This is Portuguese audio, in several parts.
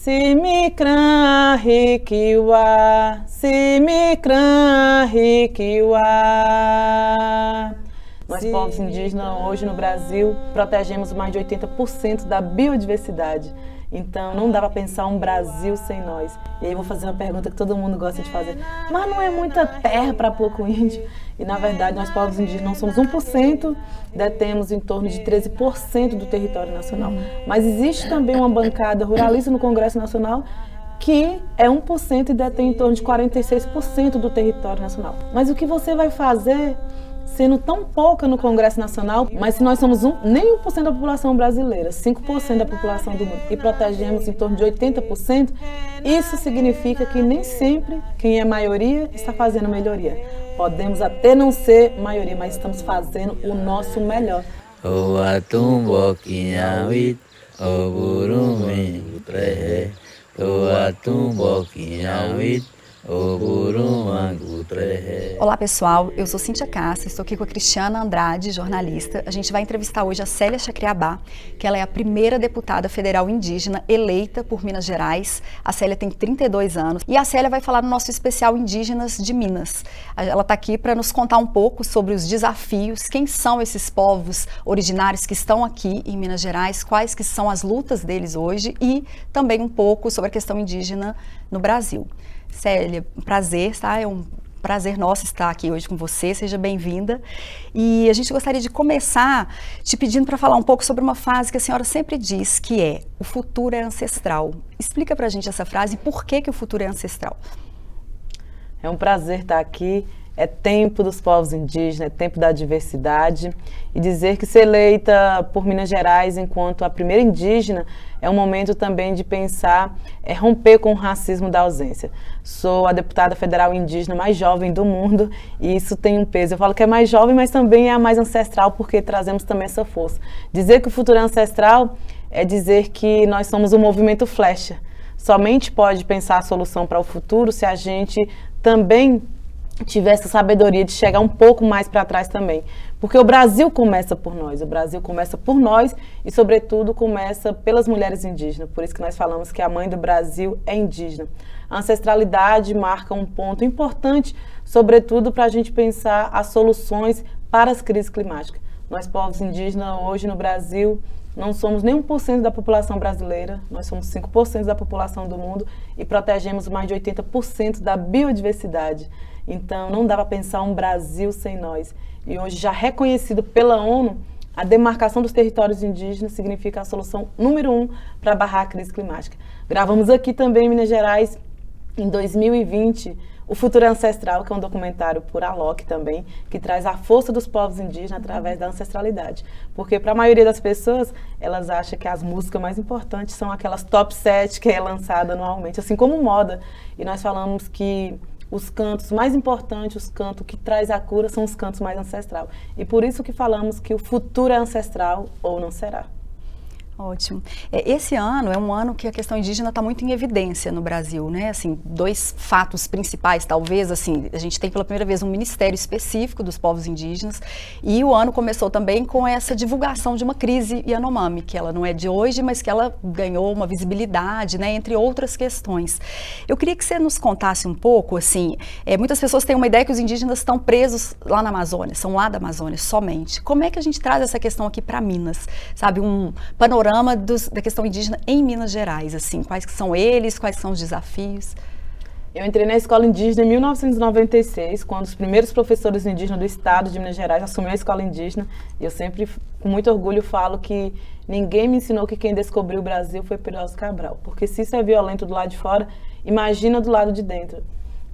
Simikran Hikiwa, Simikran Hikiwa. Nós, povos indígenas, hoje no Brasil, protegemos mais de 80% da biodiversidade. Então, não dá para pensar um Brasil sem nós. E aí eu vou fazer uma pergunta que todo mundo gosta de fazer. Mas não é muita terra para pouco índio? E, na verdade, nós, povos indígenas, não somos 1%, detemos em torno de 13% do território nacional. Mas existe também uma bancada ruralista no Congresso Nacional que é 1% e detém em torno de 46% do território nacional. Mas o que você vai fazer sendo tão pouca no Congresso Nacional, mas se nós somos nem 1% da população brasileira, 5% da população do mundo, e protegemos em torno de 80%, isso significa que nem sempre quem é maioria está fazendo melhoria. Podemos até não ser maioria, mas estamos fazendo o nosso melhor. Olá pessoal, eu sou Cíntia Castro, estou aqui com a Cristiana Andrade, jornalista. A gente vai entrevistar hoje a Célia Chacriabá, que ela é a primeira deputada federal indígena eleita por Minas Gerais. A Célia tem 32 anos e a Célia vai falar no nosso especial Indígenas de Minas. Ela está aqui para nos contar um pouco sobre os desafios, quem são esses povos originários que estão aqui em Minas Gerais, quais que são as lutas deles hoje e também um pouco sobre a questão indígena no Brasil. Célia, prazer, tá? É um prazer nosso estar aqui hoje com você, seja bem-vinda. E a gente gostaria de começar te pedindo para falar um pouco sobre uma frase que a senhora sempre diz, que é: o futuro é ancestral. Explica pra gente essa frase e por que o futuro é ancestral. É um prazer estar aqui. É tempo dos povos indígenas, é tempo da diversidade, e dizer que ser eleita por Minas Gerais enquanto a primeira indígena é um momento também de pensar, romper com o racismo da ausência. Sou a deputada federal indígena mais jovem do mundo e isso tem um peso. Eu falo que é mais jovem, mas também é a mais ancestral porque trazemos também essa força. Dizer que o futuro é ancestral é dizer que nós somos o movimento Flecha. Somente pode pensar a solução para o futuro se a gente também tiver essa sabedoria de chegar um pouco mais para trás também. Porque o Brasil começa por nós, o Brasil começa por nós e, sobretudo, começa pelas mulheres indígenas. Por isso que nós falamos que a mãe do Brasil é indígena. A ancestralidade marca um ponto importante, sobretudo para a gente pensar as soluções para as crises climáticas. Nós, povos indígenas, hoje no Brasil, não somos nem 1% da população brasileira, nós somos 5% da população do mundo e protegemos mais de 80% da biodiversidade. Então, não dá para pensar um Brasil sem nós. E hoje, já reconhecido pela ONU, a demarcação dos territórios indígenas significa a solução número 1 para barrar a crise climática. Gravamos aqui também em Minas Gerais, em 2020, O Futuro Ancestral, que é um documentário por Alok também, que traz a força dos povos indígenas através da ancestralidade. Porque para a maioria das pessoas, elas acham que as músicas mais importantes são aquelas top 7 que é lançada anualmente, assim como moda. E nós falamos que os cantos mais importantes, os cantos que traz a cura, são os cantos mais ancestrais. E por isso que falamos que o futuro é ancestral ou não será. Ótimo. Esse ano é um ano que a questão indígena está muito em evidência no Brasil, né? Assim, dois fatos principais, talvez, assim, a gente tem pela primeira vez um ministério específico dos povos indígenas e o ano começou também com essa divulgação de uma crise Yanomami, que ela não é de hoje, mas que ela ganhou uma visibilidade, né? Entre outras questões. Eu queria que você nos contasse um pouco, assim, muitas pessoas têm uma ideia que os indígenas estão presos lá na Amazônia, são lá da Amazônia somente. Como é que a gente traz essa questão aqui para Minas? Sabe, um panorama da questão indígena em Minas Gerais, assim, quais que são eles, quais são os desafios? Eu entrei na escola indígena em 1996, quando os primeiros professores indígenas do estado de Minas Gerais assumiram a escola indígena, e eu sempre, com muito orgulho, falo que ninguém me ensinou que quem descobriu o Brasil foi Pedro Álvares Cabral, porque se isso é violento do lado de fora, imagina do lado de dentro.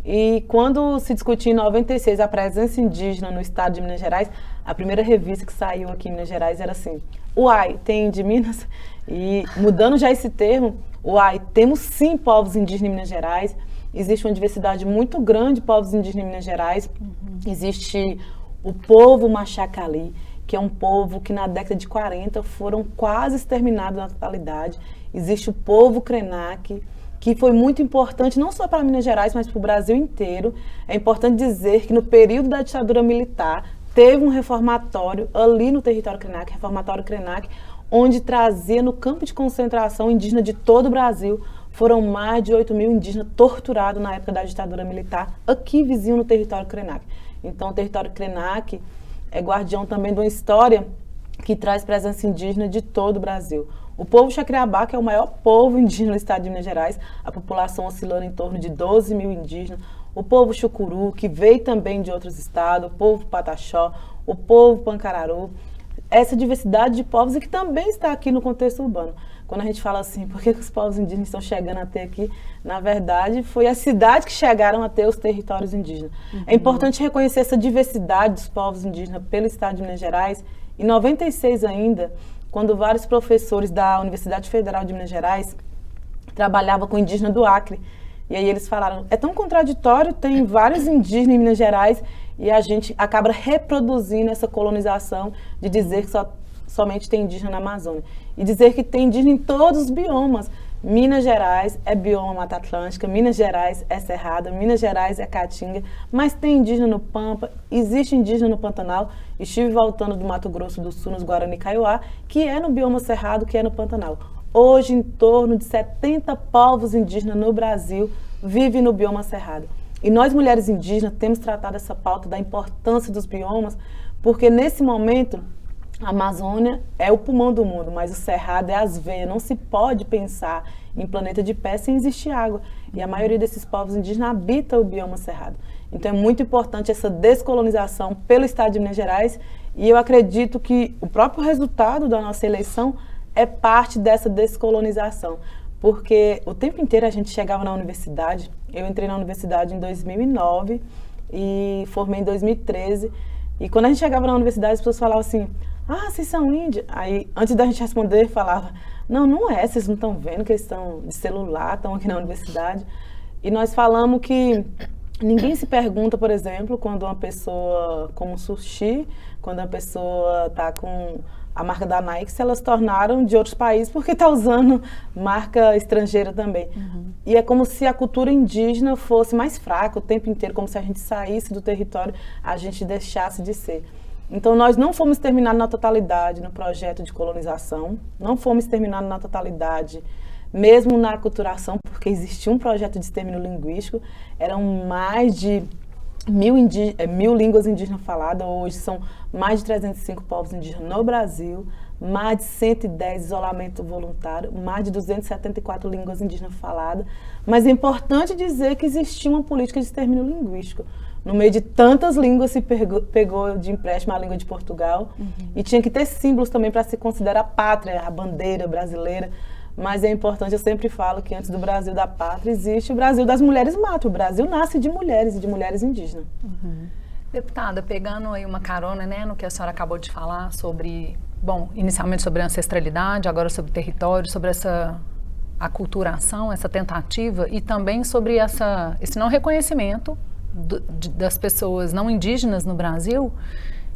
E quando se discutiu em 96 a presença indígena no estado de Minas Gerais, a primeira revista que saiu aqui em Minas Gerais era assim: uai, tem de Minas? E mudando já esse termo, uai, temos sim povos indígenas em Minas Gerais, existe uma diversidade muito grande de povos indígenas em Minas Gerais, Existe o povo Machacali, que é um povo que na década de 40 foram quase exterminados na totalidade. Existe o povo Krenak, que foi muito importante, não só para Minas Gerais, mas para o Brasil inteiro. É importante dizer que no período da ditadura militar, teve um reformatório ali no território Krenak, reformatório Krenak, onde trazia no campo de concentração indígena de todo o Brasil, foram mais de 8 mil indígenas torturados na época da ditadura militar, aqui vizinho no território Krenak. Então, o território Krenak é guardião também de uma história que traz presença indígena de todo o Brasil. O povo Xacriabá, que é o maior povo indígena do estado de Minas Gerais, a população oscilando em torno de 12 mil indígenas. O povo Xucuru, que veio também de outros estados, o povo Pataxó, o povo Pancararu. Essa diversidade de povos e que também está aqui no contexto urbano. Quando a gente fala assim, por que os povos indígenas estão chegando até aqui? Na verdade, foi as cidades que chegaram até os territórios indígenas. É importante reconhecer essa diversidade dos povos indígenas pelo estado de Minas Gerais. Em 96 ainda, quando vários professores da Universidade Federal de Minas Gerais trabalhavam com indígena do Acre. E aí eles falaram, é tão contraditório, tem vários indígenas em Minas Gerais e a gente acaba reproduzindo essa colonização de dizer que somente tem indígena na Amazônia. E dizer que tem indígena em todos os biomas. Minas Gerais é bioma Mata Atlântica, Minas Gerais é Cerrado, Minas Gerais é Caatinga, mas tem indígena no Pampa, existe indígena no Pantanal. Estive voltando do Mato Grosso do Sul, nos Guarani Kaiowá, que é no bioma Cerrado, que é no Pantanal. Hoje, em torno de 70 povos indígenas no Brasil vivem no bioma Cerrado. E nós, mulheres indígenas, temos tratado essa pauta da importância dos biomas, porque nesse momento a Amazônia é o pulmão do mundo, mas o Cerrado é as veias. Não se pode pensar em planeta de pé sem existir água. E a maioria desses povos indígenas habita o bioma Cerrado. Então é muito importante essa descolonização pelo estado de Minas Gerais. E eu acredito que o próprio resultado da nossa eleição é parte dessa descolonização. Porque o tempo inteiro a gente chegava na universidade. Eu entrei na universidade em 2009 e formei em 2013. E quando a gente chegava na universidade, as pessoas falavam assim, ah, vocês são índios? Aí, antes da gente responder, falava, não, não é, vocês não estão vendo que eles estão de celular, estão aqui na universidade. E nós falamos que ninguém se pergunta, por exemplo, quando uma pessoa como Sushi, quando uma pessoa está com a marca da Nike, se elas tornaram de outros países, porque está usando marca estrangeira também. E é como se a cultura indígena fosse mais fraca o tempo inteiro, como se a gente saísse do território, a gente deixasse de ser. Então, nós não fomos exterminados na totalidade no projeto de colonização, não fomos exterminados na totalidade, mesmo na aculturação, porque existia um projeto de extermínio linguístico, eram mais de 1.000 línguas indígenas faladas, hoje são mais de 305 povos indígenas no Brasil, mais de 110 isolamento voluntário, mais de 274 línguas indígenas faladas, mas é importante dizer que existia uma política de extermínio linguístico. No meio de tantas línguas se pegou de empréstimo a língua de Portugal e tinha que ter símbolos também para se considerar a pátria, a bandeira brasileira. Mas é importante, eu sempre falo que antes do Brasil da pátria existe o Brasil das mulheres mato. O Brasil nasce de mulheres e de mulheres indígenas. Deputada, pegando aí uma carona, né, no que a senhora acabou de falar sobre, bom, inicialmente sobre a ancestralidade, agora sobre o território, sobre essa aculturação, essa tentativa e também sobre esse não reconhecimento das pessoas não indígenas no Brasil,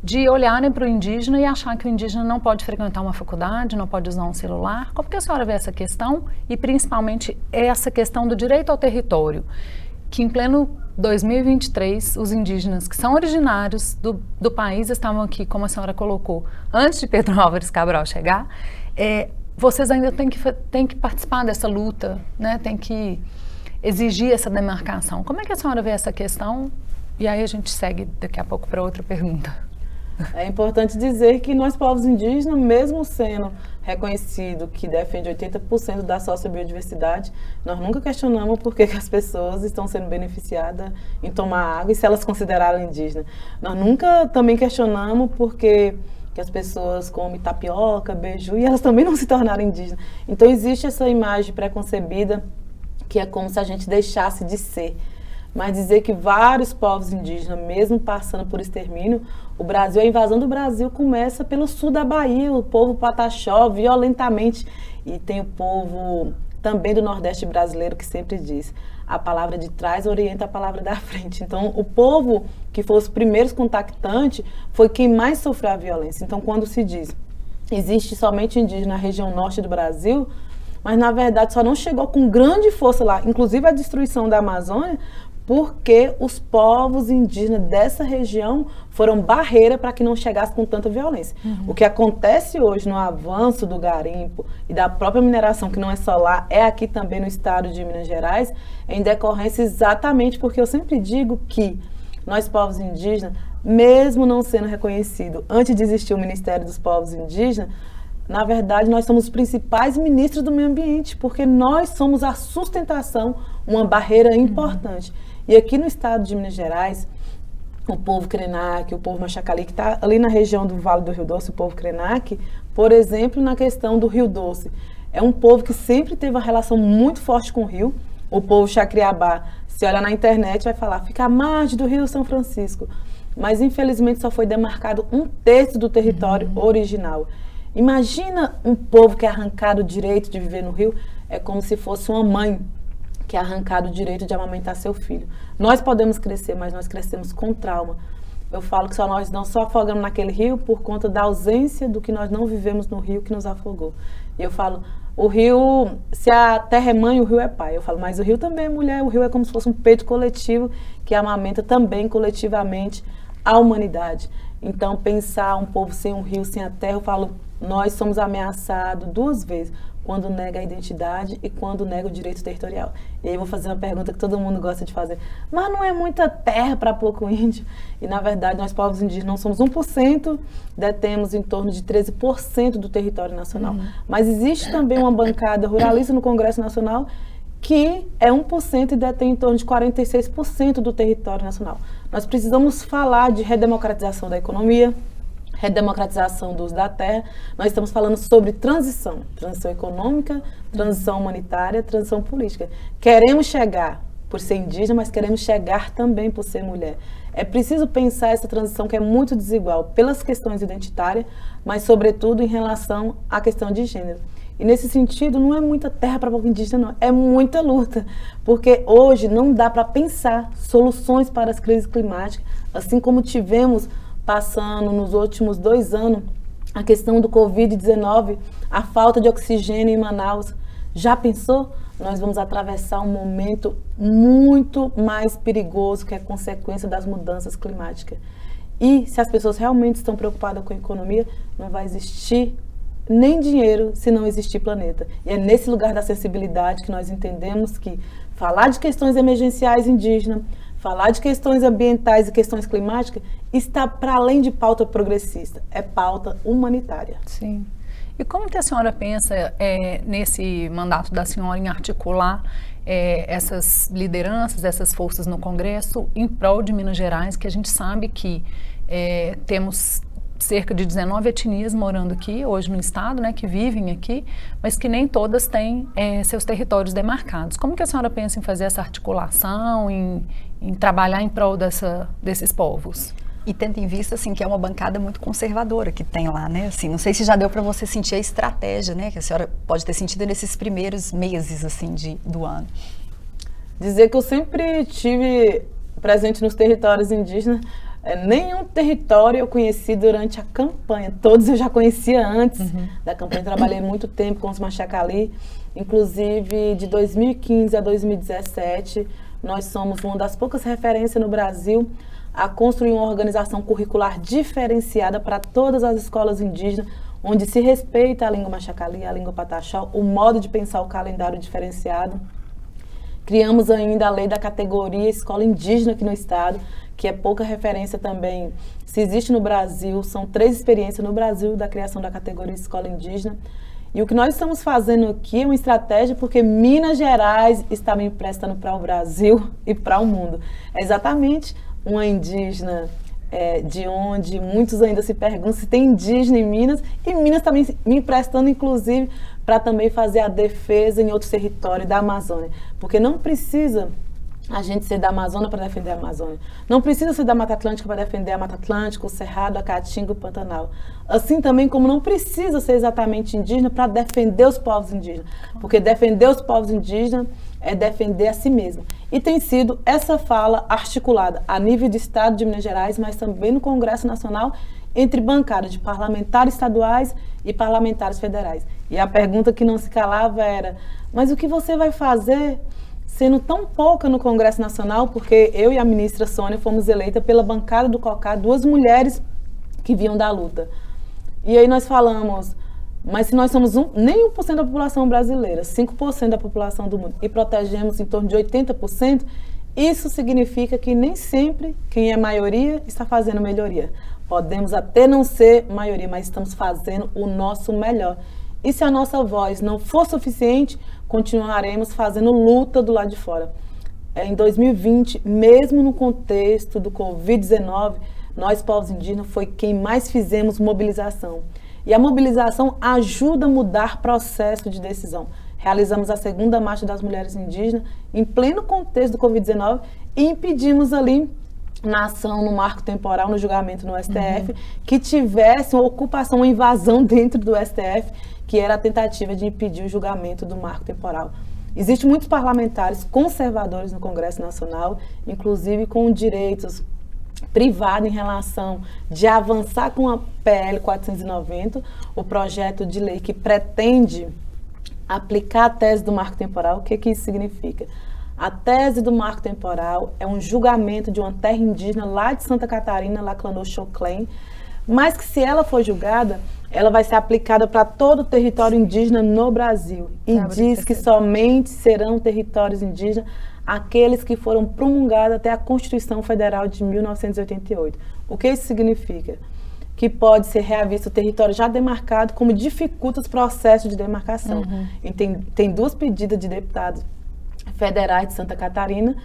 de olharem para o indígena e achar que o indígena não pode frequentar uma faculdade, não pode usar um celular. Como que a senhora vê essa questão e principalmente essa questão do direito ao território, que em pleno 2023 os indígenas que são originários do país estavam aqui, como a senhora colocou, antes de Pedro Álvares Cabral chegar, vocês ainda têm que participar dessa luta, né? Tem que exigir essa demarcação. Como é que a senhora vê essa questão? E aí a gente segue daqui a pouco para outra pergunta. É importante dizer que nós, povos indígenas, mesmo sendo reconhecido que defende 80% da sociobiodiversidade, nós nunca questionamos por que as pessoas estão sendo beneficiadas em tomar água e se elas consideraram indígenas. Nós nunca também questionamos porque que as pessoas comem tapioca, beiju e elas também não se tornaram indígenas. Então existe essa imagem preconcebida que é como se a gente deixasse de ser. Mas dizer que vários povos indígenas, mesmo passando por extermínio, a invasão do Brasil começa pelo sul da Bahia, o povo Pataxó, violentamente. E tem o povo também do Nordeste brasileiro que sempre diz, a palavra de trás orienta a palavra da frente. Então, o povo que foi os primeiros contactantes foi quem mais sofreu a violência. Então, quando se diz, existe somente indígena na região norte do Brasil, mas na verdade só não chegou com grande força lá, inclusive a destruição da Amazônia, porque os povos indígenas dessa região foram barreira para que não chegasse com tanta violência. O que acontece hoje no avanço do garimpo e da própria mineração, que não é só lá, é aqui também no estado de Minas Gerais, em decorrência exatamente porque eu sempre digo que nós, povos indígenas, mesmo não sendo reconhecido antes de existir o Ministério dos Povos Indígenas, na verdade, nós somos os principais ministros do meio ambiente, porque nós somos a sustentação, uma barreira importante. E aqui no estado de Minas Gerais, o povo Krenak, o povo Machacali, que está ali na região do Vale do Rio Doce, o povo Krenak, por exemplo, na questão do Rio Doce, é um povo que sempre teve uma relação muito forte com o rio. O povo Chacriabá, se olha na internet, vai falar, fica à margem do Rio São Francisco. Mas, infelizmente, só foi demarcado 1/3 do território original. Imagina um povo que é arrancado o direito de viver no rio, é como se fosse uma mãe que é arrancado o direito de amamentar seu filho. Nós podemos crescer, mas nós crescemos com trauma. Eu falo que nós não só afogamos naquele rio por conta da ausência do que nós não vivemos no rio que nos afogou. E eu falo, o rio, se a terra é mãe, o rio é pai. Eu falo, mas o rio também é mulher, o rio é como se fosse um peito coletivo que amamenta também coletivamente a humanidade. Então, pensar um povo sem um rio, sem a terra, eu falo, nós somos ameaçados 2 vezes, quando nega a identidade e quando nega o direito territorial. E aí eu vou fazer uma pergunta que todo mundo gosta de fazer, mas não é muita terra para pouco índio? E na verdade nós povos indígenas não somos 1%, detemos em torno de 13% do território nacional. Mas existe também uma bancada ruralista no Congresso Nacional que é 1% e detém em torno de 46% do território nacional. Nós precisamos falar de redemocratização da economia, redemocratização do uso da terra. Nós estamos falando sobre transição econômica, transição humanitária, transição política. Queremos chegar por ser indígena, mas queremos chegar também por ser mulher. É preciso pensar essa transição que é muito desigual pelas questões identitárias, mas sobretudo em relação à questão de gênero. E nesse sentido, não é muita terra para o povo indígena, não. É muita luta, porque hoje não dá para pensar soluções para as crises climáticas, assim como tivemos passando nos últimos 2 anos, a questão do Covid-19, a falta de oxigênio em Manaus. Já pensou? Nós vamos atravessar um momento muito mais perigoso que é consequência das mudanças climáticas. E se as pessoas realmente estão preocupadas com a economia, não vai existir nem dinheiro se não existir planeta. E é nesse lugar da sensibilidade que nós entendemos que falar de questões emergenciais indígenas, falar de questões ambientais e questões climáticas está para além de pauta progressista, é pauta humanitária. Sim. E como que a senhora pensa nesse mandato da senhora em articular essas lideranças, essas forças no Congresso em prol de Minas Gerais, que a gente sabe que temos cerca de 19 etnias morando aqui, hoje no estado, né, que vivem aqui, mas que nem todas têm seus territórios demarcados. Como que a senhora pensa em fazer essa articulação, em trabalhar em prol desses povos? E tendo em vista, assim, que é uma bancada muito conservadora que tem lá, né? Assim, não sei se já deu para você sentir a estratégia, né? Que a senhora pode ter sentido nesses primeiros meses, assim, do ano. Dizer que eu sempre tive presente nos territórios indígenas. Nenhum território eu conheci durante a campanha, todos eu já conhecia antes da campanha. Trabalhei muito tempo com os Machacali, inclusive de 2015 a 2017, nós somos uma das poucas referências no Brasil a construir uma organização curricular diferenciada para todas as escolas indígenas, onde se respeita a língua Machacali, a língua Pataxó, o modo de pensar o calendário diferenciado. Criamos ainda a lei da categoria escola indígena aqui no estado, que é pouca referência também. Se existe no Brasil, são 3 experiências no Brasil da criação da categoria escola indígena. E o que nós estamos fazendo aqui é uma estratégia porque Minas Gerais está me emprestando para o Brasil e para o mundo. É exatamente uma indígena de onde muitos ainda se perguntam se tem indígena em Minas, e Minas também me emprestando, inclusive, para também fazer a defesa em outros territórios da Amazônia. Porque não precisa a gente ser da Amazônia para defender a Amazônia. Não precisa ser da Mata Atlântica para defender a Mata Atlântica, o Cerrado, a Caatinga, o Pantanal. Assim também como não precisa ser exatamente indígena para defender os povos indígenas. Porque defender os povos indígenas é defender a si mesmo. E tem sido essa fala articulada a nível de Estado de Minas Gerais, mas também no Congresso Nacional, entre bancadas de parlamentares estaduais e parlamentares federais. E a pergunta que não se calava era, mas o que você vai fazer sendo tão pouca no Congresso Nacional, porque eu e a ministra Sônia fomos eleitas pela bancada do COCAR, 2 mulheres que vinham da luta. E aí nós falamos, mas se nós somos nem 1% da população brasileira, 5% da população do mundo, e protegemos em torno de 80%, isso significa que nem sempre quem é maioria está fazendo melhoria. Podemos até não ser maioria, mas estamos fazendo o nosso melhor. E se a nossa voz não for suficiente, continuaremos fazendo luta do lado de fora. Em 2020, mesmo no contexto do Covid-19, nós, povos indígenas, foi quem mais fizemos mobilização. E a mobilização ajuda a mudar processo de decisão. Realizamos a 2ª Marcha das Mulheres Indígenas em pleno contexto do Covid-19 e impedimos ali, na ação, no marco temporal, no julgamento no STF, que tivesse uma ocupação, uma invasão dentro do STF, que era a tentativa de impedir o julgamento do marco temporal. Existem muitos parlamentares conservadores no Congresso Nacional, inclusive com direitos privados em relação de avançar com a PL 490, o projeto de lei que pretende aplicar a tese do marco temporal. O que isso significa? A tese do marco temporal é um julgamento de uma terra indígena lá de Santa Catarina, Laclanô-Choclen, mas que se ela for julgada, ela vai ser aplicada para todo o território indígena no Brasil. E diz que somente serão territórios indígenas aqueles que foram promulgados até a Constituição Federal de 1988. O que isso significa? Que pode ser reavisto o território já demarcado, como dificulta os processos de demarcação. E tem 2 pedidas de deputados federais de Santa Catarina,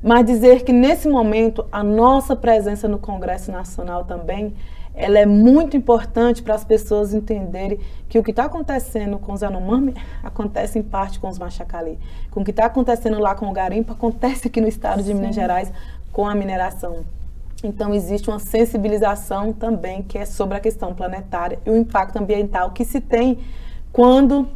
mas dizer que nesse momento a nossa presença no Congresso Nacional também, ela é muito importante para as pessoas entenderem que o que está acontecendo com os Yanomami acontece em parte com os Machacali. Com o que está acontecendo lá com o garimpo, acontece aqui no estado de Minas Gerais com a mineração. Então existe uma sensibilização também que é sobre a questão planetária e o impacto ambiental que se tem quando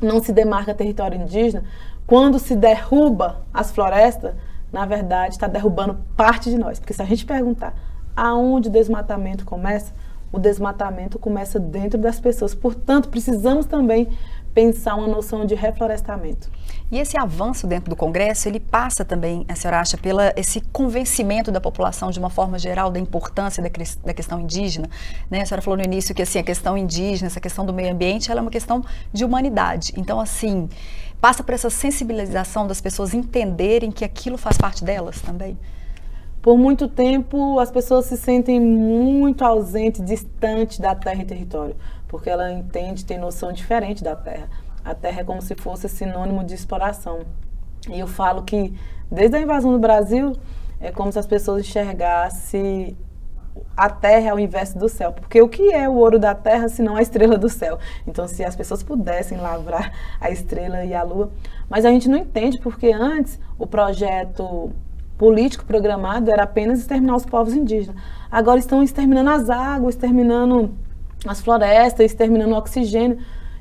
não se demarca território indígena, quando se derruba as florestas, na verdade está derrubando parte de nós. Porque se a gente perguntar aonde o desmatamento começa, o desmatamento começa dentro das pessoas. Portanto, precisamos também pensar uma noção de reflorestamento. E esse avanço dentro do Congresso, ele passa também, a senhora acha, esse convencimento da população de uma forma geral da importância da questão indígena, né? A senhora falou no início que assim, a questão indígena, essa questão do meio ambiente, ela é uma questão de humanidade. Então, assim, passa por essa sensibilização das pessoas entenderem que aquilo faz parte delas também? Por muito tempo, as pessoas se sentem muito ausentes, distantes da terra e território, porque ela entende, tem noção diferente da terra. A terra é como se fosse sinônimo de exploração. E eu falo que, desde a invasão do Brasil, é como se as pessoas enxergassem a terra ao invés do céu. Porque o que é o ouro da terra, se não a estrela do céu? Então, se as pessoas pudessem lavrar a estrela e a lua. Mas a gente não entende, porque antes o projeto político programado era apenas exterminar os povos indígenas. Agora estão exterminando as águas, exterminando as florestas, exterminando o oxigênio.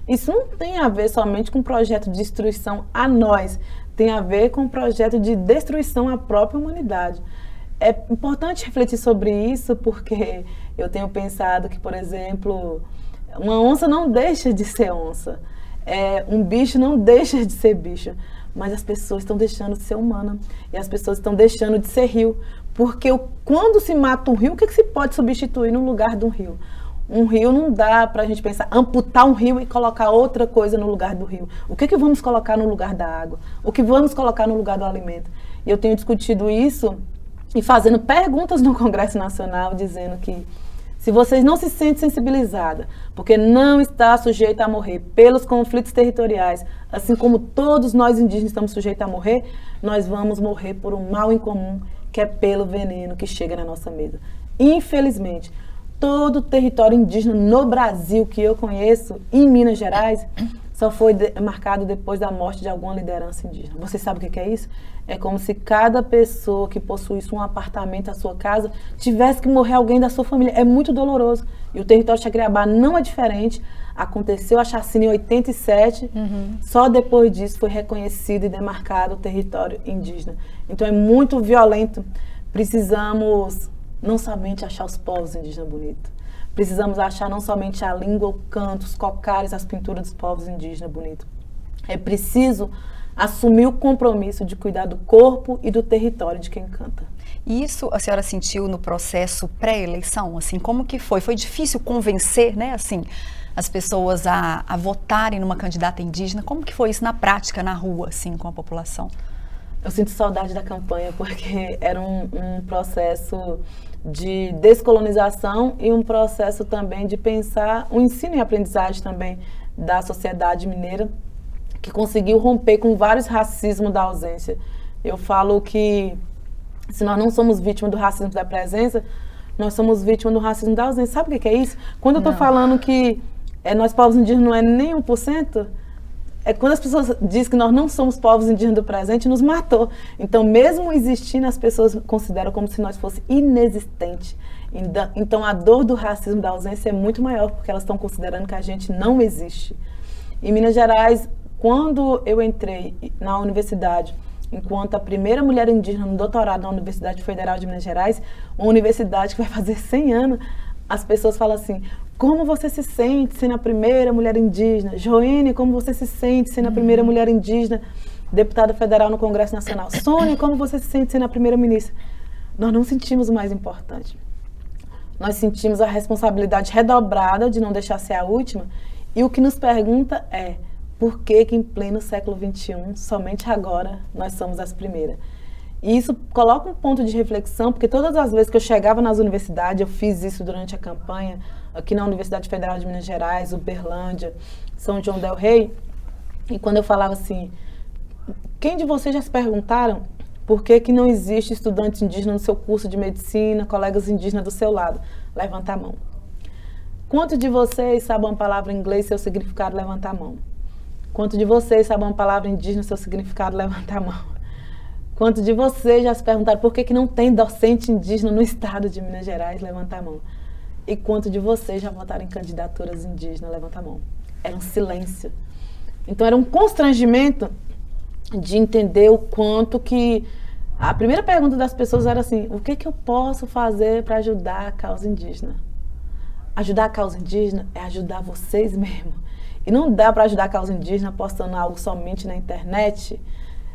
Isso não tem a ver somente com um projeto de destruição a nós, tem a ver com um projeto de destruição à própria humanidade. É importante refletir sobre isso porque eu tenho pensado que, por exemplo, uma onça não deixa de ser onça, um bicho não deixa de ser bicho, mas as pessoas estão deixando de ser humana e as pessoas estão deixando de ser rio, porque quando se mata um rio, o que se pode substituir no lugar de um rio? Um rio não dá para a gente pensar, amputar um rio e colocar outra coisa no lugar do rio. O que vamos colocar no lugar da água? O que vamos colocar no lugar do alimento? E eu tenho discutido isso e fazendo perguntas no Congresso Nacional, dizendo que se vocês não se sentem sensibilizadas, porque não está sujeito a morrer pelos conflitos territoriais, assim como todos nós indígenas estamos sujeitos a morrer, nós vamos morrer por um mal em comum, que é pelo veneno que chega na nossa mesa. Infelizmente, todo o território indígena no Brasil que eu conheço, em Minas Gerais, só foi marcado depois da morte de alguma liderança indígena. Você sabe o que é isso? É como se cada pessoa que possuísse um apartamento à sua casa tivesse que morrer alguém da sua família. É muito doloroso. E o território de Jacriabá não é diferente. Aconteceu a chacina em 87, só depois disso foi reconhecido e demarcado o território indígena. Então é muito violento. Precisamos não somente achar os povos indígenas bonitos. Precisamos achar não somente a língua, o canto, os cocares, as pinturas dos povos indígenas bonitos. É preciso assumir o compromisso de cuidar do corpo e do território de quem canta. E isso a senhora sentiu no processo pré-eleição? Assim, como que foi? Foi difícil convencer, né, assim, as pessoas a votarem numa candidata indígena? Como que foi isso na prática, na rua, assim, com a população? Eu sinto saudade da campanha, porque era um processo de descolonização e um processo também de pensar o ensino e aprendizagem também da sociedade mineira, que conseguiu romper com vários racismos da ausência. Eu falo que se nós não somos vítimas do racismo da presença, nós somos vítimas do racismo da ausência. Sabe o que é isso? Quando eu estou falando que nós povos indígenas não é nem 1%, é quando as pessoas dizem que nós não somos povos indígenas do presente, nos matou. Então, mesmo existindo, as pessoas consideram como se nós fosse inexistente. Então, a dor do racismo da ausência é muito maior, porque elas estão considerando que a gente não existe. Em Minas Gerais, quando eu entrei na universidade, enquanto a primeira mulher indígena no doutorado na Universidade Federal de Minas Gerais, uma universidade que vai fazer 100 anos, as pessoas falam assim: como você se sente sendo a primeira mulher indígena? Joênia, como você se sente sendo a primeira mulher indígena deputada federal no Congresso Nacional? Sônia, como você se sente sendo a primeira ministra? Nós não sentimos o mais importante. Nós sentimos a responsabilidade redobrada de não deixar ser a última, e o que nos pergunta é: por que em pleno século XXI, somente agora, nós somos as primeiras? E isso coloca um ponto de reflexão, porque todas as vezes que eu chegava nas universidades, eu fiz isso durante a campanha, aqui na Universidade Federal de Minas Gerais, Uberlândia, São João del Rei, e quando eu falava assim: quem de vocês já se perguntaram por que não existe estudante indígena no seu curso de medicina, colegas indígenas do seu lado? Levanta a mão. Quantos de vocês sabem uma palavra em inglês e seu significado? Levanta a mão. Quantos de vocês sabem uma palavra indígena e seu significado? Levanta a mão. Quantos de vocês já se perguntaram por que não tem docente indígena no estado de Minas Gerais? Levanta a mão. E quantos de vocês já votaram em candidaturas indígenas? Levanta a mão. Era um silêncio. Então era um constrangimento de entender o quanto que... A primeira pergunta das pessoas era assim: o que eu posso fazer para ajudar a causa indígena? Ajudar a causa indígena é ajudar vocês mesmos. E não dá para ajudar a causa indígena postando algo somente na internet,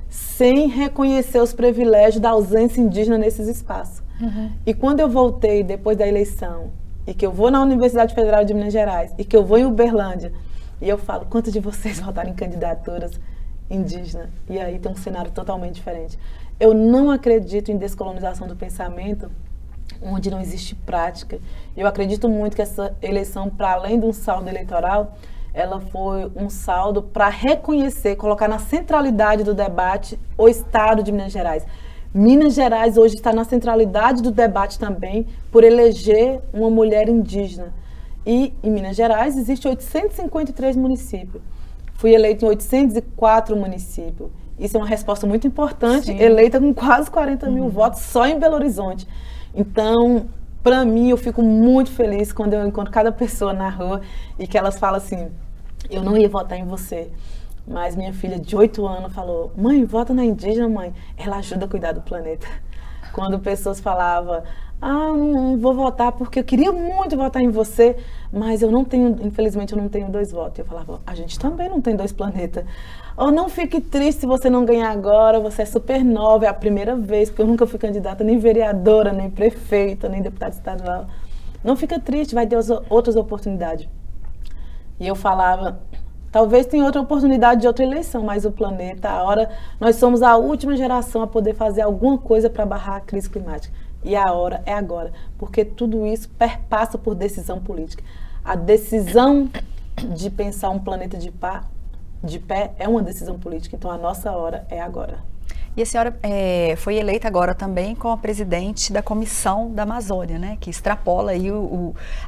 sem reconhecer os privilégios da ausência indígena nesses espaços. E quando eu voltei depois da eleição, e que eu vou na Universidade Federal de Minas Gerais, e que eu vou em Uberlândia, e eu falo: quantos de vocês votaram em candidaturas indígenas? E aí tem um cenário totalmente diferente. Eu não acredito em descolonização do pensamento onde não existe prática. Eu acredito muito que essa eleição, para além de um saldo eleitoral, ela foi um saldo para reconhecer, colocar na centralidade do debate o estado de Minas Gerais. Minas Gerais hoje está na centralidade do debate também por eleger uma mulher indígena. E em Minas Gerais existe 853 municípios. Fui eleita em 804 municípios. Isso é uma resposta muito importante, sim, eleita com quase 40 mil votos só em Belo Horizonte. Então, para mim, eu fico muito feliz quando eu encontro cada pessoa na rua e que elas falam assim: eu não ia votar em você, mas minha filha de 8 anos falou: mãe, vota na indígena, mãe, ela ajuda a cuidar do planeta. Quando pessoas falavam: não vou votar porque eu queria muito votar em você, mas eu não tenho, infelizmente eu não tenho 2 votos. Eu falava: a gente também não tem 2 planetas. Ou não fique triste se você não ganhar agora, você é super nova, é a primeira vez, porque eu nunca fui candidata nem vereadora, nem prefeita, nem deputada estadual. Não fica triste, vai ter outras oportunidades. E eu falava: talvez tenha outra oportunidade de outra eleição, mas o planeta, nós somos a última geração a poder fazer alguma coisa para barrar a crise climática. E a hora é agora, porque tudo isso perpassa por decisão política. A decisão de pensar um planeta de pé é uma decisão política, então a nossa hora é agora. E a senhora foi eleita agora também como presidente da Comissão da Amazônia, né, que extrapola aí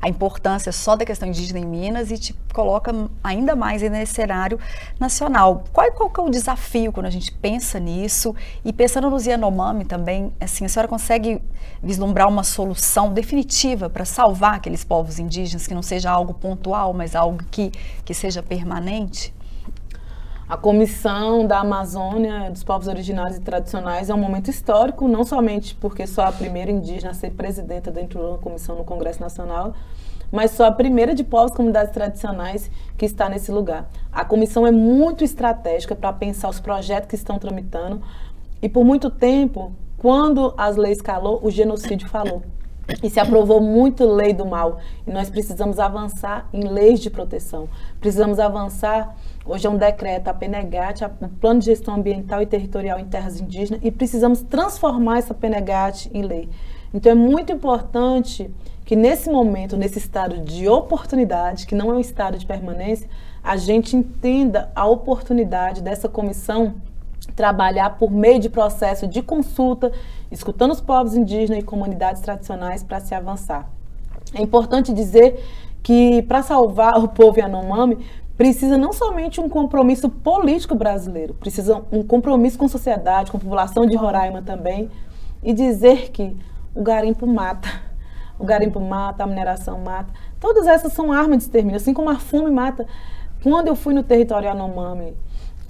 a importância só da questão indígena em Minas e te coloca ainda mais nesse cenário nacional. Qual que é o desafio quando a gente pensa nisso? E pensando nos Yanomami também, assim, a senhora consegue vislumbrar uma solução definitiva para salvar aqueles povos indígenas, que não seja algo pontual, mas algo que seja permanente? A Comissão da Amazônia, dos Povos Originários e Tradicionais, é um momento histórico, não somente porque sou a primeira indígena a ser presidenta dentro da comissão no Congresso Nacional, mas sou a primeira de povos e comunidades tradicionais que está nesse lugar. A comissão é muito estratégica para pensar os projetos que estão tramitando e por muito tempo, quando as leis calou, o genocídio falou. E se aprovou muito lei do mal. E nós precisamos avançar em leis de proteção. Precisamos avançar, hoje é um decreto, a PNEGAT, o Plano de Gestão Ambiental e Territorial em Terras Indígenas, e precisamos transformar essa PNEGAT em lei. Então é muito importante que nesse momento, nesse estado de oportunidade, que não é um estado de permanência, a gente entenda a oportunidade dessa comissão trabalhar por meio de processo de consulta, escutando os povos indígenas e comunidades tradicionais para se avançar. É importante dizer que para salvar o povo Yanomami, precisa não somente um compromisso político brasileiro, precisa um compromisso com a sociedade, com a população de Roraima também, e dizer que o garimpo mata. O garimpo mata, a mineração mata. Todas essas são armas de extermínio, assim como a fome mata. Quando eu fui no território Yanomami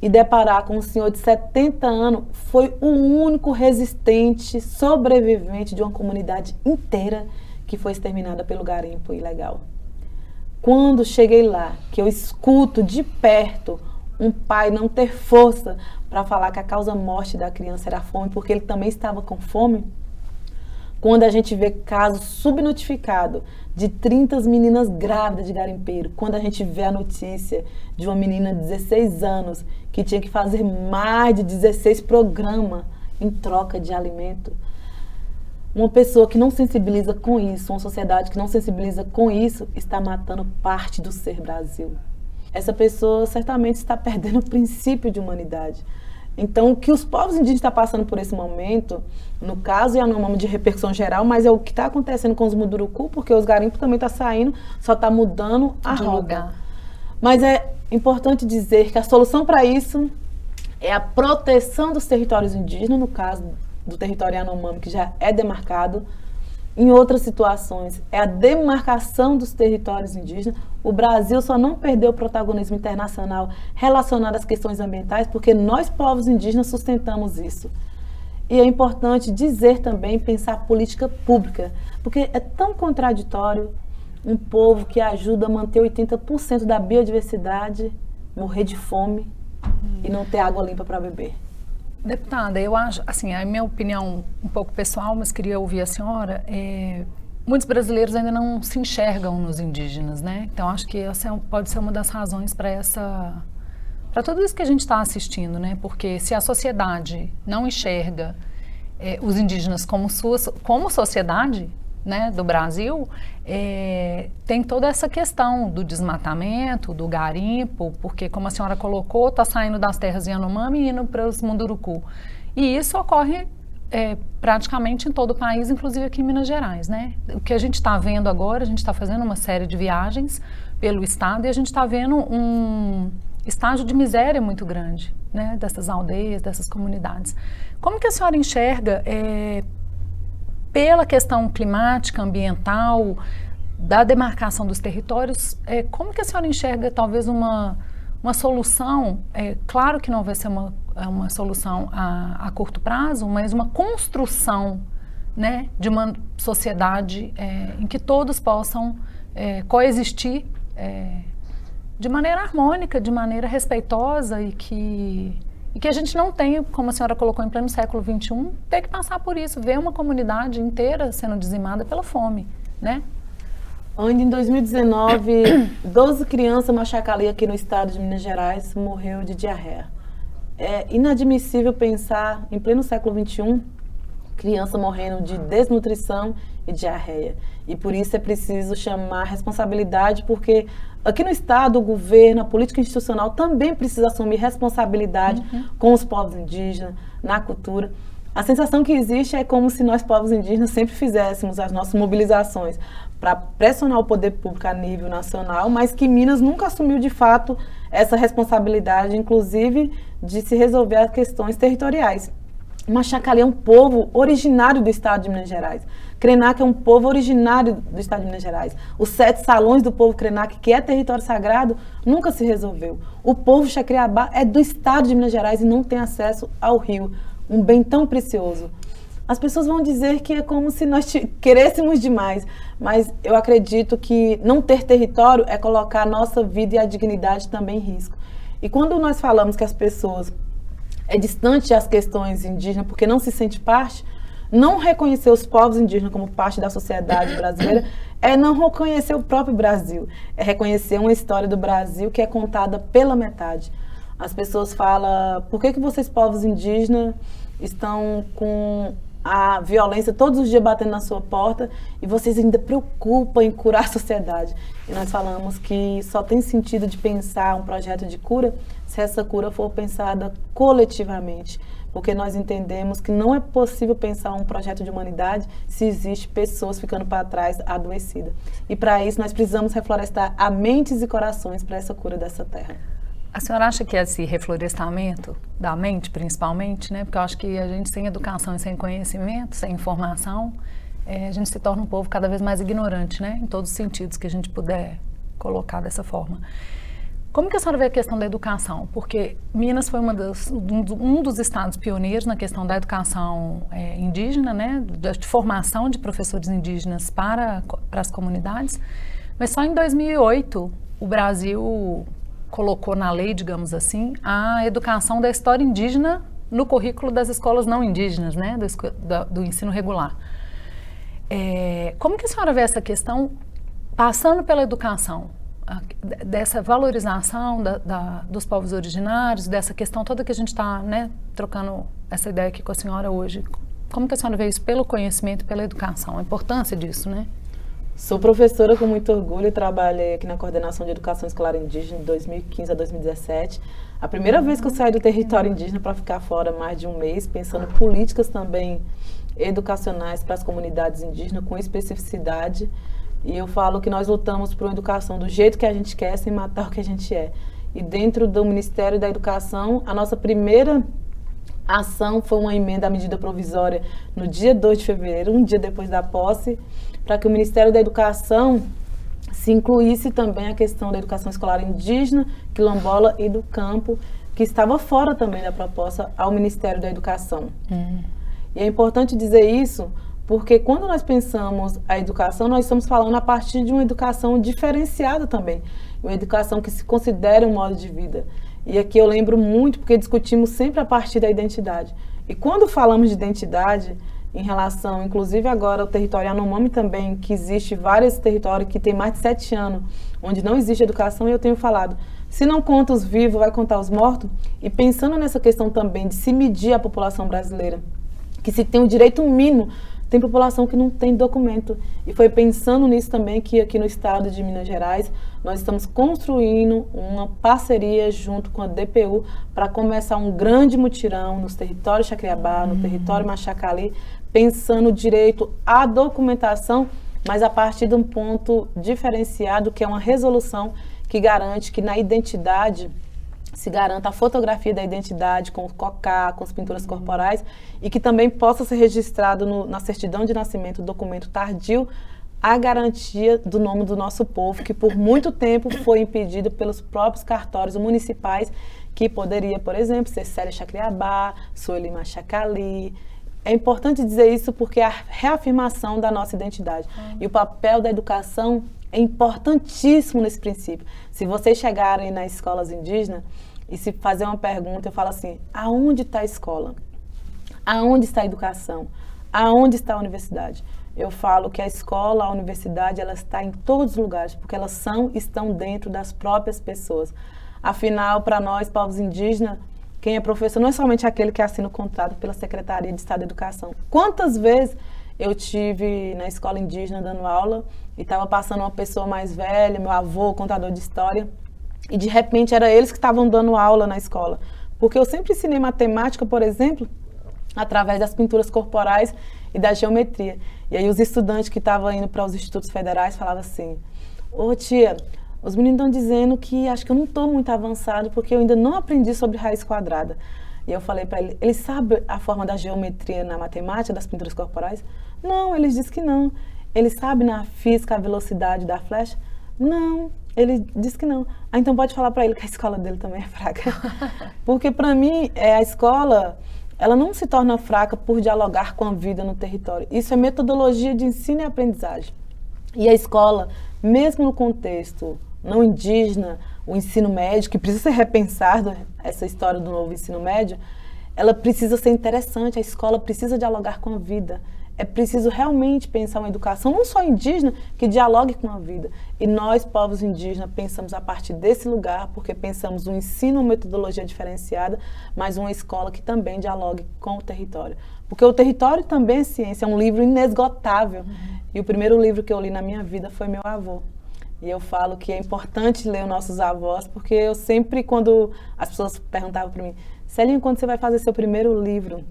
e deparar com um senhor de 70 anos, foi o único resistente, sobrevivente de uma comunidade inteira que foi exterminada pelo garimpo ilegal. Quando cheguei lá, que eu escuto de perto um pai não ter força para falar que a causa morte da criança era a fome, porque ele também estava com fome, quando a gente vê casos subnotificados de 30 meninas grávidas de garimpeiro, quando a gente vê a notícia de uma menina de 16 anos que tinha que fazer mais de 16 programas em troca de alimento, uma pessoa que não sensibiliza com isso, uma sociedade que não sensibiliza com isso, está matando parte do ser Brasil. Essa pessoa certamente está perdendo o princípio de humanidade. Então, o que os povos indígenas estão passando por esse momento, no caso Yanomami de repercussão geral, mas é o que está acontecendo com os Munduruku, porque os garimpos também estão saindo, só está mudando a rota. Mas é importante dizer que a solução para isso é a proteção dos territórios indígenas, no caso do território Yanomami, que já é demarcado. Em outras situações, é a demarcação dos territórios indígenas. O Brasil só não perdeu o protagonismo internacional relacionado às questões ambientais porque nós, povos indígenas, sustentamos isso. E é importante dizer também, pensar política pública, porque é tão contraditório um povo que ajuda a manter 80% da biodiversidade morrer de fome e não ter água limpa para beber. Deputada, eu acho, assim, a minha opinião um pouco pessoal, mas queria ouvir a senhora, muitos brasileiros ainda não se enxergam nos indígenas, né? Então, acho que essa pode ser uma das razões para tudo isso que a gente está assistindo, né? Porque se a sociedade não enxerga os indígenas como sociedade, né, do Brasil, tem toda essa questão do desmatamento, do garimpo, porque, como a senhora colocou, está saindo das terras Yanomami e indo para os Munduruku. E isso ocorre praticamente em todo o país, inclusive aqui em Minas Gerais, né? O que a gente está vendo agora, a gente está fazendo uma série de viagens pelo estado e a gente está vendo um estágio de miséria muito grande, né, dessas aldeias, dessas comunidades. Como que a senhora enxerga pela questão climática, ambiental, da demarcação dos territórios, como que a senhora enxerga talvez uma solução, claro que não vai ser uma solução a curto prazo, mas uma construção, né, de uma sociedade em que todos possam coexistir de maneira harmônica, de maneira respeitosa e que a gente não tem, como a senhora colocou, em pleno século XXI, ter que passar por isso, ver uma comunidade inteira sendo dizimada pela fome, né? Onde em 2019, 12 crianças Machacali aqui no estado de Minas Gerais morreu de diarreia. É inadmissível pensar, em pleno século XXI, criança morrendo de desnutrição e diarreia. E por isso é preciso chamar a responsabilidade, porque aqui no estado, o governo, a política institucional também precisa assumir responsabilidade com os povos indígenas, na cultura. A sensação que existe é como se nós, povos indígenas, sempre fizéssemos as nossas mobilizações para pressionar o poder público a nível nacional, mas que Minas nunca assumiu de fato essa responsabilidade, inclusive de se resolver as questões territoriais. Machacali é um povo originário do estado de Minas Gerais. Krenak é um povo originário do estado de Minas Gerais. Os 7 salões do povo Krenak, que é território sagrado, nunca se resolveu. O povo Xacriabá é do estado de Minas Gerais e não tem acesso ao rio, um bem tão precioso. as pessoas vão dizer que é como se nós querêssemos demais, mas eu acredito que não ter território é colocar a nossa vida e a dignidade também em risco. E quando nós falamos que as pessoas é distante as questões indígenas porque não se sente parte, não reconhecer os povos indígenas como parte da sociedade brasileira é não reconhecer o próprio Brasil, é reconhecer uma história do Brasil que é contada pela metade. As pessoas falam, por que vocês, povos indígenas, estão com a violência todos os dias batendo na sua porta e vocês ainda preocupam em curar a sociedade? E nós falamos que só tem sentido de pensar um projeto de cura se essa cura for pensada coletivamente, porque nós entendemos que não é possível pensar um projeto de humanidade se existe pessoas ficando para trás adoecidas. E para isso nós precisamos reflorestar a mentes e corações para essa cura dessa terra. A senhora acha que esse reflorestamento da mente, principalmente, né? Porque eu acho que a gente sem educação e sem conhecimento, sem informação, a gente se torna um povo cada vez mais ignorante, né? Em todos os sentidos que a gente puder colocar dessa forma. Como que a senhora vê a questão da educação? Porque Minas foi um dos estados pioneiros na questão da educação indígena, né? De formação de professores indígenas para as comunidades. Mas só em 2008 o Brasil colocou na lei, digamos assim, a educação da história indígena no currículo das escolas não indígenas, né, do ensino regular. Como que a senhora vê essa questão passando pela educação, dessa valorização dos povos originários, dessa questão toda que a gente está, né, trocando essa ideia aqui com a senhora hoje? Como que a senhora vê isso pelo conhecimento, pela educação, a importância disso, né? Sou professora com muito orgulho e trabalhei aqui na Coordenação de Educação Escolar Indígena de 2015 a 2017. A primeira vez que eu saí do território indígena para ficar fora mais de um mês, pensando em políticas também educacionais para as comunidades indígenas com especificidade. E eu falo que nós lutamos por uma educação do jeito que a gente quer, sem matar o que a gente é. E dentro do Ministério da Educação, a nossa primeira ação foi uma emenda à medida provisória no dia 2 de fevereiro, um dia depois da posse, para que o Ministério da Educação se incluísse também a questão da educação escolar indígena, quilombola e do campo, que estava fora também da proposta ao Ministério da Educação. E é importante dizer isso porque quando nós pensamos a educação, nós estamos falando a partir de uma educação diferenciada também, uma educação que se considera um modo de vida. E aqui eu lembro muito porque discutimos sempre a partir da identidade. E quando falamos de identidade, em relação, inclusive agora o território Yanomami também, que existe vários territórios que tem mais de 7 anos, onde não existe educação, e eu tenho falado, se não conta os vivos, vai contar os mortos? E pensando nessa questão também de se medir a população brasileira, que se tem um direito mínimo, tem população que não tem documento. E foi pensando nisso também que aqui no estado de Minas Gerais, nós estamos construindo uma parceria junto com a DPU para começar um grande mutirão nos territórios Xacriabá, no território Machacali, pensando direito à documentação, mas a partir de um ponto diferenciado, que é uma resolução que garante que na identidade se garanta a fotografia da identidade com o cocá, com as pinturas corporais, e que também possa ser registrado na certidão de nascimento, documento tardio, a garantia do nome do nosso povo, que por muito tempo foi impedido pelos próprios cartórios municipais, que poderia, por exemplo, ser Célia Xacriabá, Sueli Machacali. É importante dizer isso porque é a reafirmação da nossa identidade. E o papel da educação é importantíssimo nesse princípio. Se vocês chegarem nas escolas indígenas e se fazer uma pergunta, eu falo assim, aonde está a escola? Aonde está a educação? Aonde está a universidade? Eu falo que a escola, a universidade, ela está em todos os lugares, porque elas estão dentro das próprias pessoas. Afinal, para nós, povos indígenas, quem é professor não é somente aquele que assina o contrato pela Secretaria de Estado de Educação. Quantas vezes eu tive na escola indígena dando aula e estava passando uma pessoa mais velha, meu avô, contador de história, e de repente era eles que estavam dando aula na escola. Porque eu sempre ensinei matemática, por exemplo, através das pinturas corporais e da geometria. E aí os estudantes que estavam indo para os institutos federais falavam assim, ô tia, os meninos estão dizendo que acho que eu não estou muito avançado porque eu ainda não aprendi sobre raiz quadrada. E eu falei para ele sabe a forma da geometria na matemática, das pinturas corporais? Não, eles dizem que não. Ele sabe na física a velocidade da flecha? Não, ele disse que não. Ah, então pode falar para ele que a escola dele também é fraca. Porque para mim, a escola, ela não se torna fraca por dialogar com a vida no território. Isso é metodologia de ensino e aprendizagem. E a escola, mesmo no contexto não indígena, o ensino médio, que precisa ser repensado, essa história do novo ensino médio, ela precisa ser interessante, a escola precisa dialogar com a vida. É preciso realmente pensar uma educação, não só indígena, que dialogue com a vida. E nós, povos indígenas, pensamos a partir desse lugar, porque pensamos um ensino, uma metodologia diferenciada, mas uma escola que também dialogue com o território. Porque o território também é ciência, é um livro inesgotável. E o primeiro livro que eu li na minha vida foi meu avô. E eu falo que é importante ler os nossos avós, porque eu sempre, quando as pessoas perguntavam para mim, Celinha, quando você vai fazer seu primeiro livro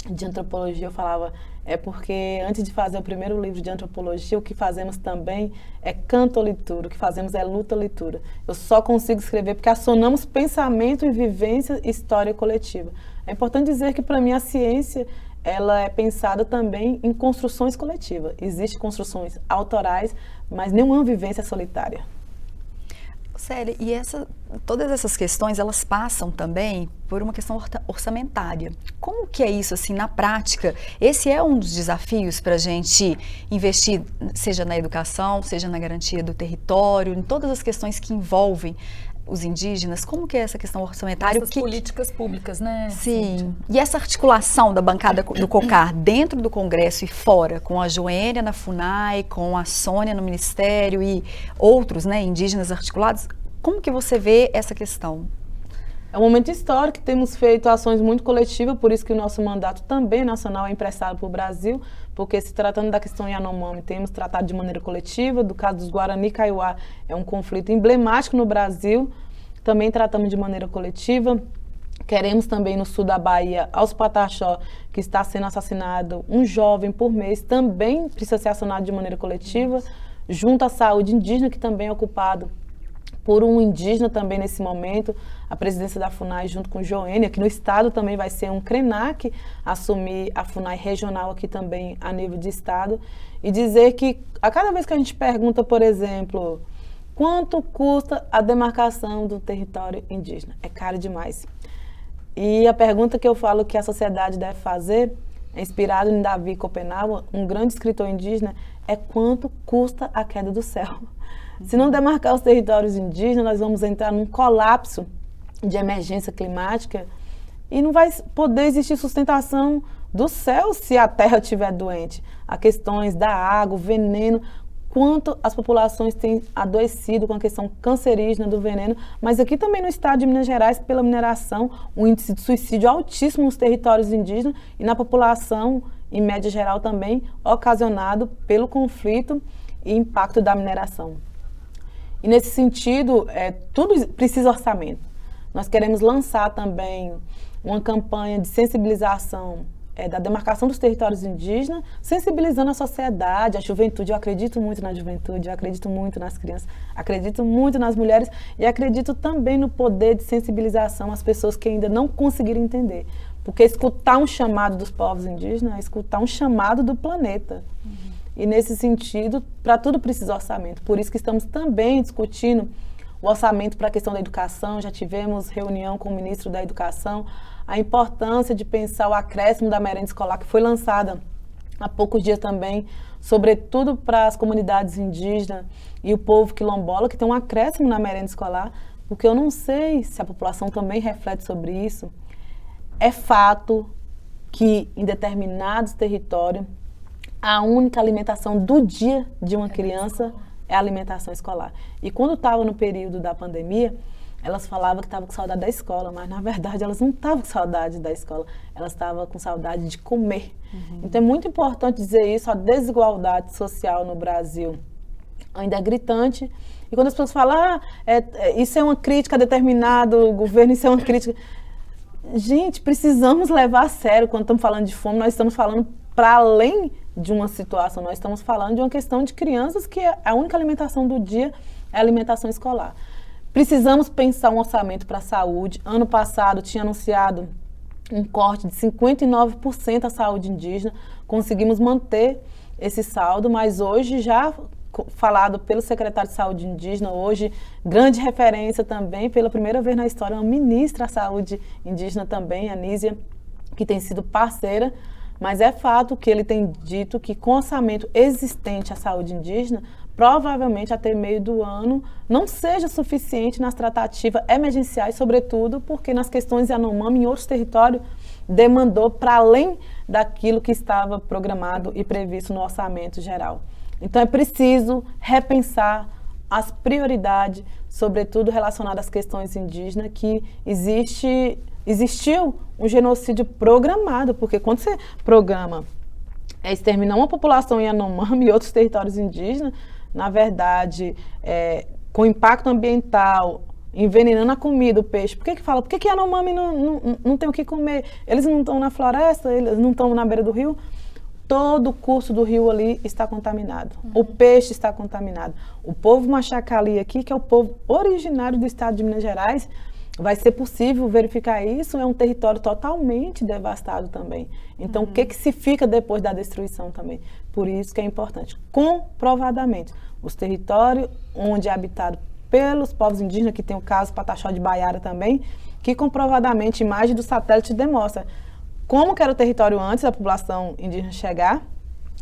de antropologia, eu falava, é porque antes de fazer o primeiro livro de antropologia, o que fazemos também é canto-leitura, o que fazemos é luta-leitura. Eu só consigo escrever porque acionamos pensamento e vivência e história coletiva. É importante dizer que, para mim, a ciência ela é pensada também em construções coletivas. Existem construções autorais, mas nenhuma vivência é solitária. Célia, e todas essas questões, elas passam também por uma questão orçamentária. Como que é isso, assim, na prática? Esse é um dos desafios para a gente investir, seja na educação, seja na garantia do território, em todas as questões que envolvem os indígenas. Como que é essa questão orçamentária? Essas políticas públicas, né? Sim. E essa articulação da bancada do COCAR dentro do Congresso e fora, com a Joênia na FUNAI, com a Sônia no Ministério e outros, né, indígenas articulados, como que você vê essa questão? É um momento histórico, temos feito ações muito coletivas, por isso que o nosso mandato também nacional é emprestado para o Brasil, porque se tratando da questão Yanomami, temos tratado de maneira coletiva, do caso dos Guarani Kaiowá, é um conflito emblemático no Brasil, também tratamos de maneira coletiva. Queremos também no sul da Bahia, aos Pataxó, que está sendo assassinado um jovem por mês, também precisa ser acionado de maneira coletiva, junto à saúde indígena, que também é ocupado por um indígena também nesse momento, a presidência da FUNAI junto com Joênia, que no estado também vai ser um CRENAC, assumir a FUNAI regional aqui também a nível de estado, e dizer que a cada vez que a gente pergunta, por exemplo, quanto custa a demarcação do território indígena? É caro demais. E a pergunta que eu falo que a sociedade deve fazer, é inspirado em Davi Copenaua, um grande escritor indígena, é quanto custa a queda do céu. Se não demarcar os territórios indígenas, nós vamos entrar num colapso de emergência climática e não vai poder existir sustentação do céu se a terra estiver doente. Há questões da água, veneno, quanto as populações têm adoecido com a questão cancerígena do veneno, mas aqui também no estado de Minas Gerais, pela mineração, um índice de suicídio altíssimo nos territórios indígenas e na população, em média geral também, ocasionado pelo conflito e impacto da mineração. E nesse sentido, tudo precisa orçamento. Nós queremos lançar também uma campanha de sensibilização da demarcação dos territórios indígenas, sensibilizando a sociedade, a juventude. Eu acredito muito na juventude, eu acredito muito nas crianças, acredito muito nas mulheres e acredito também no poder de sensibilização às pessoas que ainda não conseguiram entender. Porque escutar um chamado dos povos indígenas é escutar um chamado do planeta. E nesse sentido, para tudo precisa orçamento. Por isso que estamos também discutindo o orçamento para a questão da educação. Já tivemos reunião com o ministro da Educação, a importância de pensar o acréscimo da merenda escolar, que foi lançada há poucos dias também, sobretudo para as comunidades indígenas e o povo quilombola, que tem um acréscimo na merenda escolar, porque eu não sei se a população também reflete sobre isso. É fato que em determinados territórios, a única alimentação do dia de uma criança é a alimentação escolar. E quando estava no período da pandemia, elas falavam que estavam com saudade da escola, mas na verdade elas não estavam com saudade da escola, elas estavam com saudade de comer. Então é muito importante dizer isso, a desigualdade social no Brasil ainda é gritante. E quando as pessoas falam, isso é uma crítica a determinado governo, isso é uma crítica... Gente, precisamos levar a sério quando estamos falando de fome, nós estamos falando para além de uma situação, nós estamos falando de uma questão de crianças que a única alimentação do dia é a alimentação escolar. Precisamos pensar um orçamento para a saúde. Ano passado tinha anunciado um corte de 59% à saúde indígena, conseguimos manter esse saldo, mas hoje já falado pelo secretário de Saúde Indígena, hoje grande referência também, pela primeira vez na história, uma ministra da Saúde Indígena também, Anísia que tem sido parceira, mas é fato que ele tem dito que com o orçamento existente à saúde indígena, provavelmente até meio do ano não seja suficiente nas tratativas emergenciais, sobretudo porque nas questões Yanomami em outros territórios demandou para além daquilo que estava programado e previsto no orçamento geral. Então é preciso repensar as prioridades, sobretudo relacionadas às questões indígenas, que existiu um genocídio programado, porque quando você programa exterminar uma população Yanomami e outros territórios indígenas, na verdade, com impacto ambiental, envenenando a comida, o peixe. Por que Yanomami não tem o que comer? Eles não estão na floresta, eles não estão na beira do rio? Todo o curso do rio ali está contaminado. O peixe está contaminado. O povo Machacali aqui, que é o povo originário do estado de Minas Gerais, vai ser possível verificar isso, é um território totalmente devastado também. Então, o que se fica depois da destruição também? Por isso que é importante. Comprovadamente, os territórios onde é habitado pelos povos indígenas, que tem o caso Pataxó de Baiara também, que comprovadamente, imagem do satélite demonstra como que era o território antes da população indígena chegar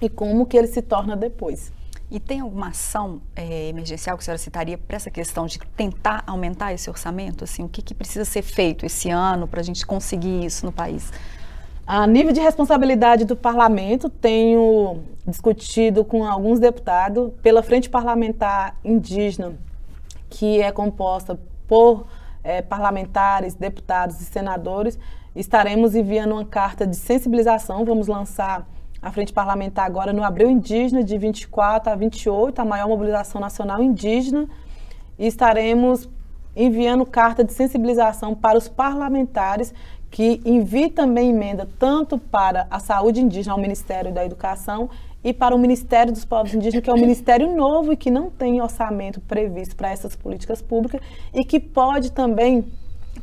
e como que ele se torna depois. E tem alguma ação emergencial que a senhora citaria para essa questão de tentar aumentar esse orçamento? Assim, o que precisa ser feito esse ano para a gente conseguir isso no país? A nível de responsabilidade do parlamento, tenho discutido com alguns deputados pela Frente Parlamentar Indígena, que é composta por parlamentares, deputados e senadores. Estaremos enviando uma carta de sensibilização, vamos lançar a Frente Parlamentar agora no Abril Indígena, de 24 a 28, a maior mobilização nacional indígena, e estaremos enviando carta de sensibilização para os parlamentares que enviem também emenda tanto para a saúde indígena, ao Ministério da Educação, e para o Ministério dos Povos Indígenas, que é um ministério novo e que não tem orçamento previsto para essas políticas públicas e que pode também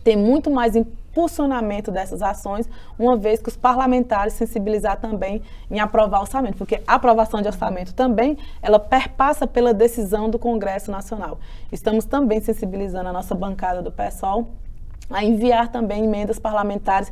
ter muito mais impulsionamento dessas ações, uma vez que os parlamentares sensibilizar também em aprovar orçamento, porque a aprovação de orçamento também, ela perpassa pela decisão do Congresso Nacional. Estamos também sensibilizando a nossa bancada do PSOL a enviar também emendas parlamentares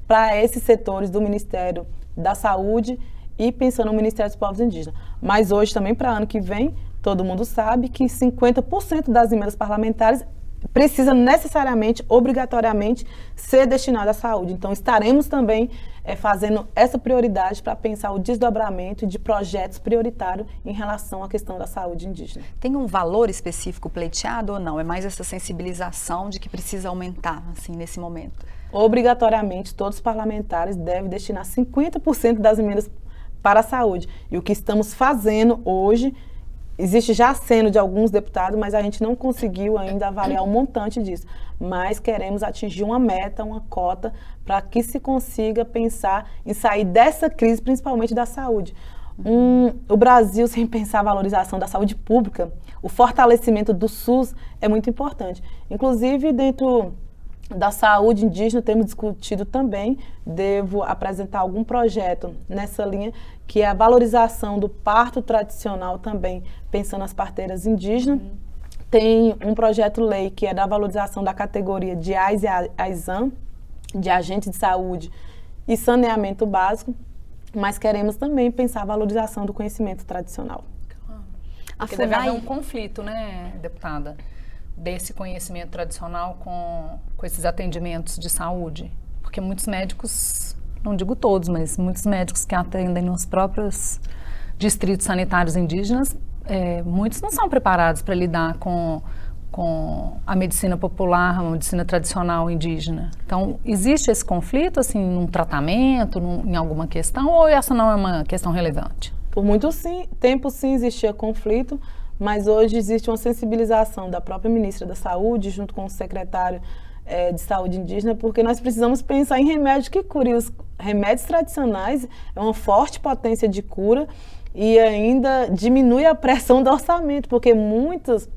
para esses setores do Ministério da Saúde e pensando no Ministério dos Povos Indígenas. Mas hoje também, para ano que vem, todo mundo sabe que 50% das emendas parlamentares precisa necessariamente, obrigatoriamente, ser destinada à saúde. Então, estaremos também fazendo essa prioridade para pensar o desdobramento de projetos prioritários em relação à questão da saúde indígena. Tem um valor específico pleiteado ou não? É mais essa sensibilização de que precisa aumentar, assim, nesse momento? Obrigatoriamente, todos os parlamentares devem destinar 50% das emendas para a saúde. E o que estamos fazendo hoje, existe já aceno de alguns deputados, mas a gente não conseguiu ainda avaliar o montante disso. Mas queremos atingir uma meta, uma cota, para que se consiga pensar em sair dessa crise, principalmente da saúde. O Brasil, sem pensar a valorização da saúde pública, o fortalecimento do SUS é muito importante. Inclusive, dentro da saúde indígena, temos discutido também, devo apresentar algum projeto nessa linha, que é a valorização do parto tradicional também, pensando nas parteiras indígenas. Tem um projeto-lei que é da valorização da categoria de AIS e AISAM, de agente de saúde e saneamento básico, mas queremos também pensar a valorização do conhecimento tradicional. Porque deve haver um conflito, né, deputada, desse conhecimento tradicional com esses atendimentos de saúde, porque muitos médicos, não digo todos, mas muitos médicos que atendem nos próprios distritos sanitários indígenas, muitos não são preparados para lidar com a medicina popular, a medicina tradicional indígena. Então, existe esse conflito, assim, num tratamento, em alguma questão, ou essa não é uma questão relevante? Por muito tempo, sim, existia conflito, mas hoje existe uma sensibilização da própria ministra da Saúde, junto com o secretário de Saúde Indígena, porque nós precisamos pensar em remédios que curem. Os remédios tradicionais é uma forte potência de cura e ainda diminui a pressão do orçamento, porque muitas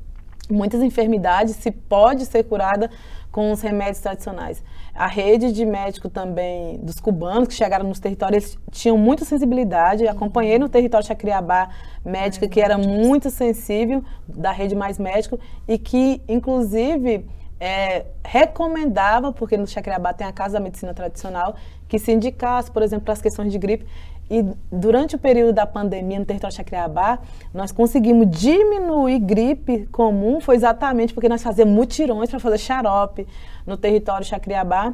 enfermidades se pode ser curada com os remédios tradicionais. A rede de médico também dos cubanos que chegaram nos territórios, eles tinham muita sensibilidade. Acompanhei no território Chacriabá médica que era muito sensível, da rede Mais Médico, e que inclusive recomendava, porque no Jacareabá tem a Casa da Medicina Tradicional, que se indicasse, por exemplo, para as questões de gripe. E durante o período da pandemia no território de Jacareabá, nós conseguimos diminuir gripe comum, foi exatamente porque nós fazíamos mutirões para fazer xarope no território de Jacareabá.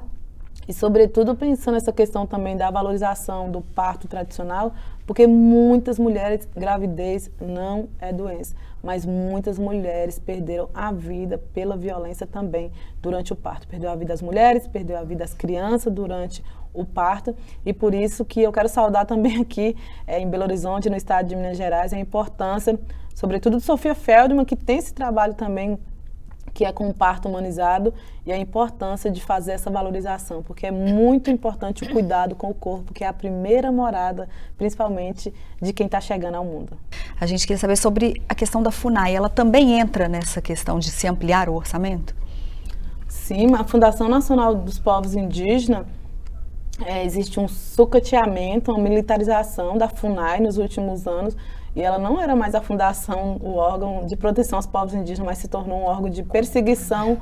E, sobretudo, pensando nessa questão também da valorização do parto tradicional, porque muitas mulheres, gravidez não é doença, mas muitas mulheres perderam a vida pela violência também durante o parto. Perdeu a vida as mulheres, perdeu a vida as crianças durante o parto, e por isso que eu quero saudar também aqui em Belo Horizonte, no estado de Minas Gerais, a importância, sobretudo de Sofia Feldman, que tem esse trabalho também, que é com o parto humanizado, e a importância de fazer essa valorização, porque é muito importante o cuidado com o corpo, que é a primeira morada, principalmente, de quem está chegando ao mundo. A gente queria saber sobre a questão da FUNAI, ela também entra nessa questão de se ampliar o orçamento? Sim, a Fundação Nacional dos Povos Indígenas, existe um sucateamento, uma militarização da FUNAI nos últimos anos, e ela não era mais a fundação, o órgão de proteção aos povos indígenas, mas se tornou um órgão de perseguição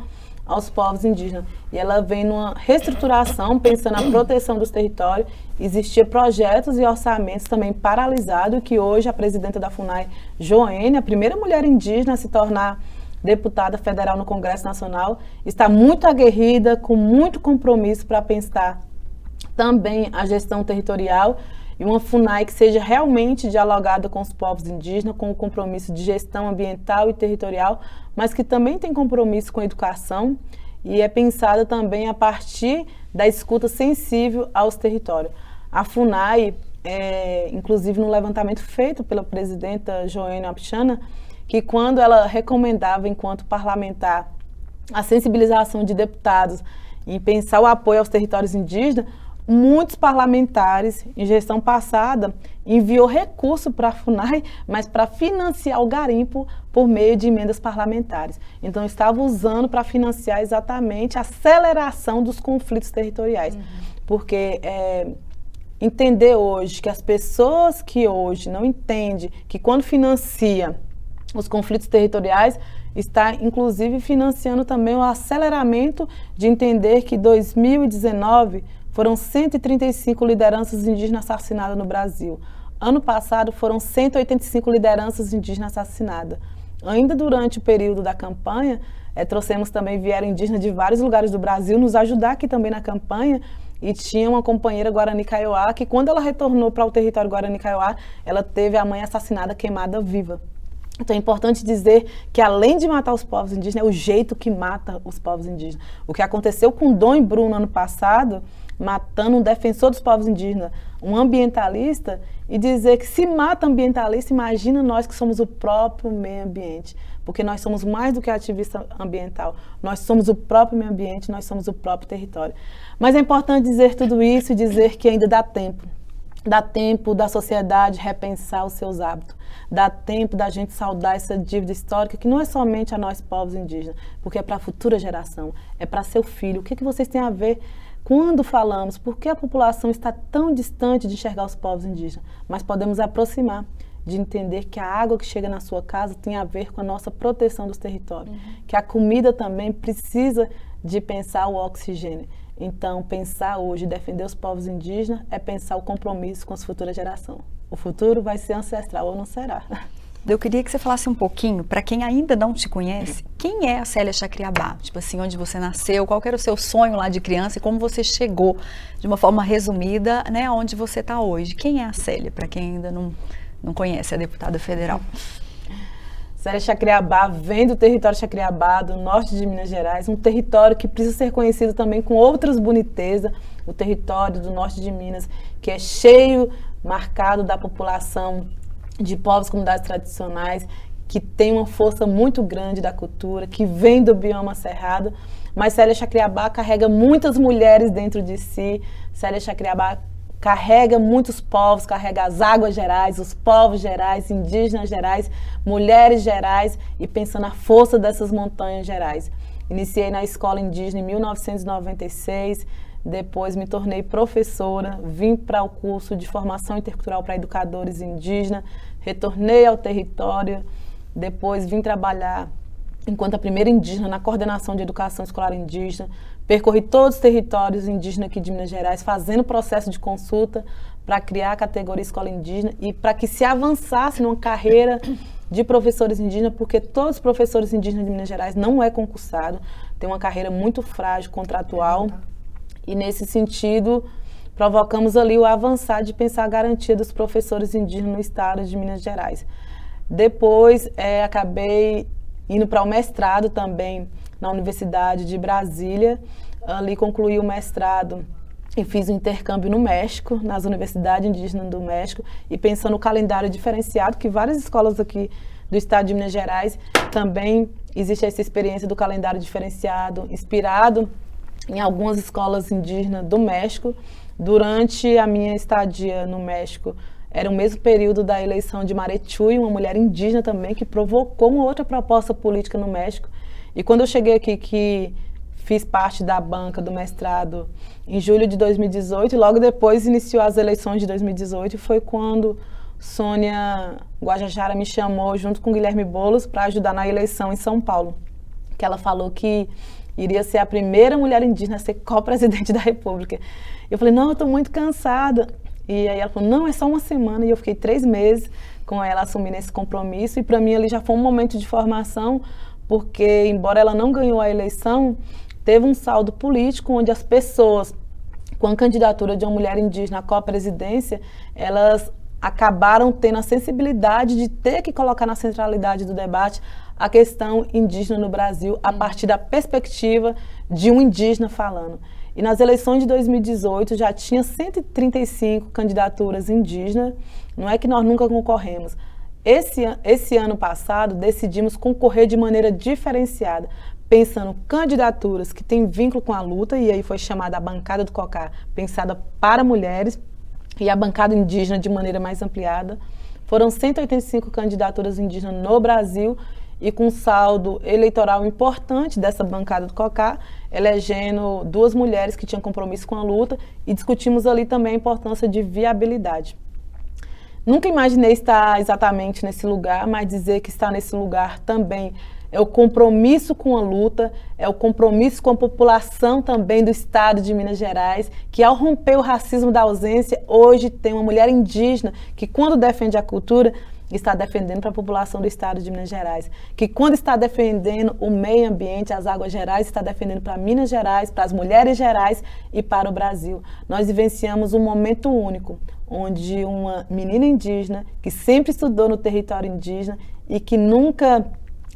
aos povos indígenas. E ela vem numa reestruturação, pensando na proteção dos territórios. Existiam projetos e orçamentos também paralisados, que hoje a presidenta da FUNAI, Joênia, a primeira mulher indígena a se tornar deputada federal no Congresso Nacional, está muito aguerrida, com muito compromisso para pensar também a gestão territorial, e uma FUNAI que seja realmente dialogada com os povos indígenas, com o compromisso de gestão ambiental e territorial, mas que também tem compromisso com a educação e é pensada também a partir da escuta sensível aos territórios. A FUNAI, inclusive no levantamento feito pela presidenta Joênia Wapichana, que quando ela recomendava, enquanto parlamentar, a sensibilização de deputados em pensar o apoio aos territórios indígenas, muitos parlamentares, em gestão passada, enviou recurso para a FUNAI, mas para financiar o garimpo por meio de emendas parlamentares. Então, estava usando para financiar exatamente a aceleração dos conflitos territoriais. Porque entender hoje que as pessoas que hoje não entendem que quando financia os conflitos territoriais, está inclusive financiando também o aceleramento de entender que 2019 foram 135 lideranças indígenas assassinadas no Brasil. Ano passado foram 185 lideranças indígenas assassinadas. Ainda durante o período da campanha, trouxemos também, vieram indígenas de vários lugares do Brasil nos ajudar aqui também na campanha, e tinha uma companheira Guarani Kaiowá que, quando ela retornou para o território Guarani Kaiowá, ela teve a mãe assassinada, queimada viva. Então é importante dizer que, além de matar os povos indígenas, é o jeito que mata os povos indígenas. O que aconteceu com Dom e Bruno ano passado, matando um defensor dos povos indígenas, um ambientalista, e dizer que se mata ambientalista, imagina nós que somos o próprio meio ambiente, porque nós somos mais do que ativista ambiental, nós somos o próprio meio ambiente, nós somos o próprio território. Mas é importante dizer tudo isso e dizer que ainda dá tempo da sociedade repensar os seus hábitos, dá tempo da gente saudar essa dívida histórica, que não é somente a nós povos indígenas, porque é para a futura geração, é para seu filho. O que vocês têm a ver quando falamos por que a população está tão distante de enxergar os povos indígenas? Mas podemos aproximar, de entender que a água que chega na sua casa tem a ver com a nossa proteção dos territórios, que a comida também precisa de pensar o oxigênio. Então, pensar hoje, defender os povos indígenas, é pensar o compromisso com as futuras gerações. O futuro vai ser ancestral ou não será. Eu queria que você falasse um pouquinho, para quem ainda não te conhece, quem é a Célia Chacriabá? Tipo assim, onde você nasceu, qual era o seu sonho lá de criança e como você chegou, de uma forma resumida, né, onde você está hoje. Quem é a Célia, para quem ainda não conhece a deputada federal? Célia Chacriabá vem do território Chacriabá, do norte de Minas Gerais, um território que precisa ser conhecido também com outras bonitezas, o território do norte de Minas, que é cheio, marcado da população de povos, comunidades tradicionais, que tem uma força muito grande da cultura, que vem do bioma cerrado, mas Célia Chacriabá carrega muitas mulheres dentro de si. Célia Chacriabá carrega muitos povos, carrega as águas gerais, os povos gerais, indígenas gerais, mulheres gerais, e pensando na força dessas montanhas gerais. Iniciei na escola indígena em 1996, depois me tornei professora, vim para o curso de formação intercultural para educadores indígenas, retornei ao território, depois vim trabalhar enquanto a primeira indígena na coordenação de educação escolar indígena, percorri todos os territórios indígenas aqui de Minas Gerais, fazendo processo de consulta para criar a categoria escola indígena e para que se avançasse numa carreira de professores indígenas, porque todos os professores indígenas de Minas Gerais não é concursado, tem uma carreira muito frágil, contratual, e nesse sentido provocamos ali o avançar de pensar a garantia dos professores indígenas no estado de Minas Gerais. Depois acabei indo para o mestrado também na Universidade de Brasília, ali concluí o mestrado e fiz um intercâmbio no México, nas universidades indígenas do México, e pensando no calendário diferenciado, que várias escolas aqui do estado de Minas Gerais também existe essa experiência do calendário diferenciado, inspirado em algumas escolas indígenas do México. Durante a minha estadia no México, era o mesmo período da eleição de Maré Chuy, uma mulher indígena também, que provocou uma outra proposta política no México. E quando eu cheguei aqui, que fiz parte da banca do mestrado em julho de 2018, e logo depois iniciou as eleições de 2018, e foi quando Sônia Guajajara me chamou, junto com Guilherme Boulos, para ajudar na eleição em São Paulo. Que ela falou que iria ser a primeira mulher indígena a ser co-presidente da República. Eu falei, não, eu estou muito cansada. E aí ela falou, não, é só uma semana. E eu fiquei 3 meses com ela assumindo esse compromisso. E para mim ali já foi um momento de formação, porque embora ela não ganhou a eleição, teve um saldo político onde as pessoas, com a candidatura de uma mulher indígena à co-presidência, elas acabaram tendo a sensibilidade de ter que colocar na centralidade do debate a questão indígena no Brasil, a partir da perspectiva de um indígena falando. E nas eleições de 2018 já tinha 135 candidaturas indígenas, não é que nós nunca concorremos. Esse ano passado decidimos concorrer de maneira diferenciada, pensando candidaturas que têm vínculo com a luta, e aí foi chamada a bancada do COCAR, pensada para mulheres, e a bancada indígena de maneira mais ampliada. Foram 185 candidaturas indígenas no Brasil, e com um saldo eleitoral importante dessa bancada do COCAR, elegendo 2 mulheres que tinham compromisso com a luta, e discutimos ali também a importância de viabilidade. Nunca imaginei estar exatamente nesse lugar, mas dizer que estar nesse lugar também é o compromisso com a luta, é o compromisso com a população também do estado de Minas Gerais, que ao romper o racismo da ausência, hoje tem uma mulher indígena que, quando defende a cultura, está defendendo para a população do estado de Minas Gerais, que quando está defendendo o meio ambiente, as águas gerais, está defendendo para Minas Gerais, para as mulheres gerais e para o Brasil. Nós vivenciamos um momento único, onde uma menina indígena, que sempre estudou no território indígena e que nunca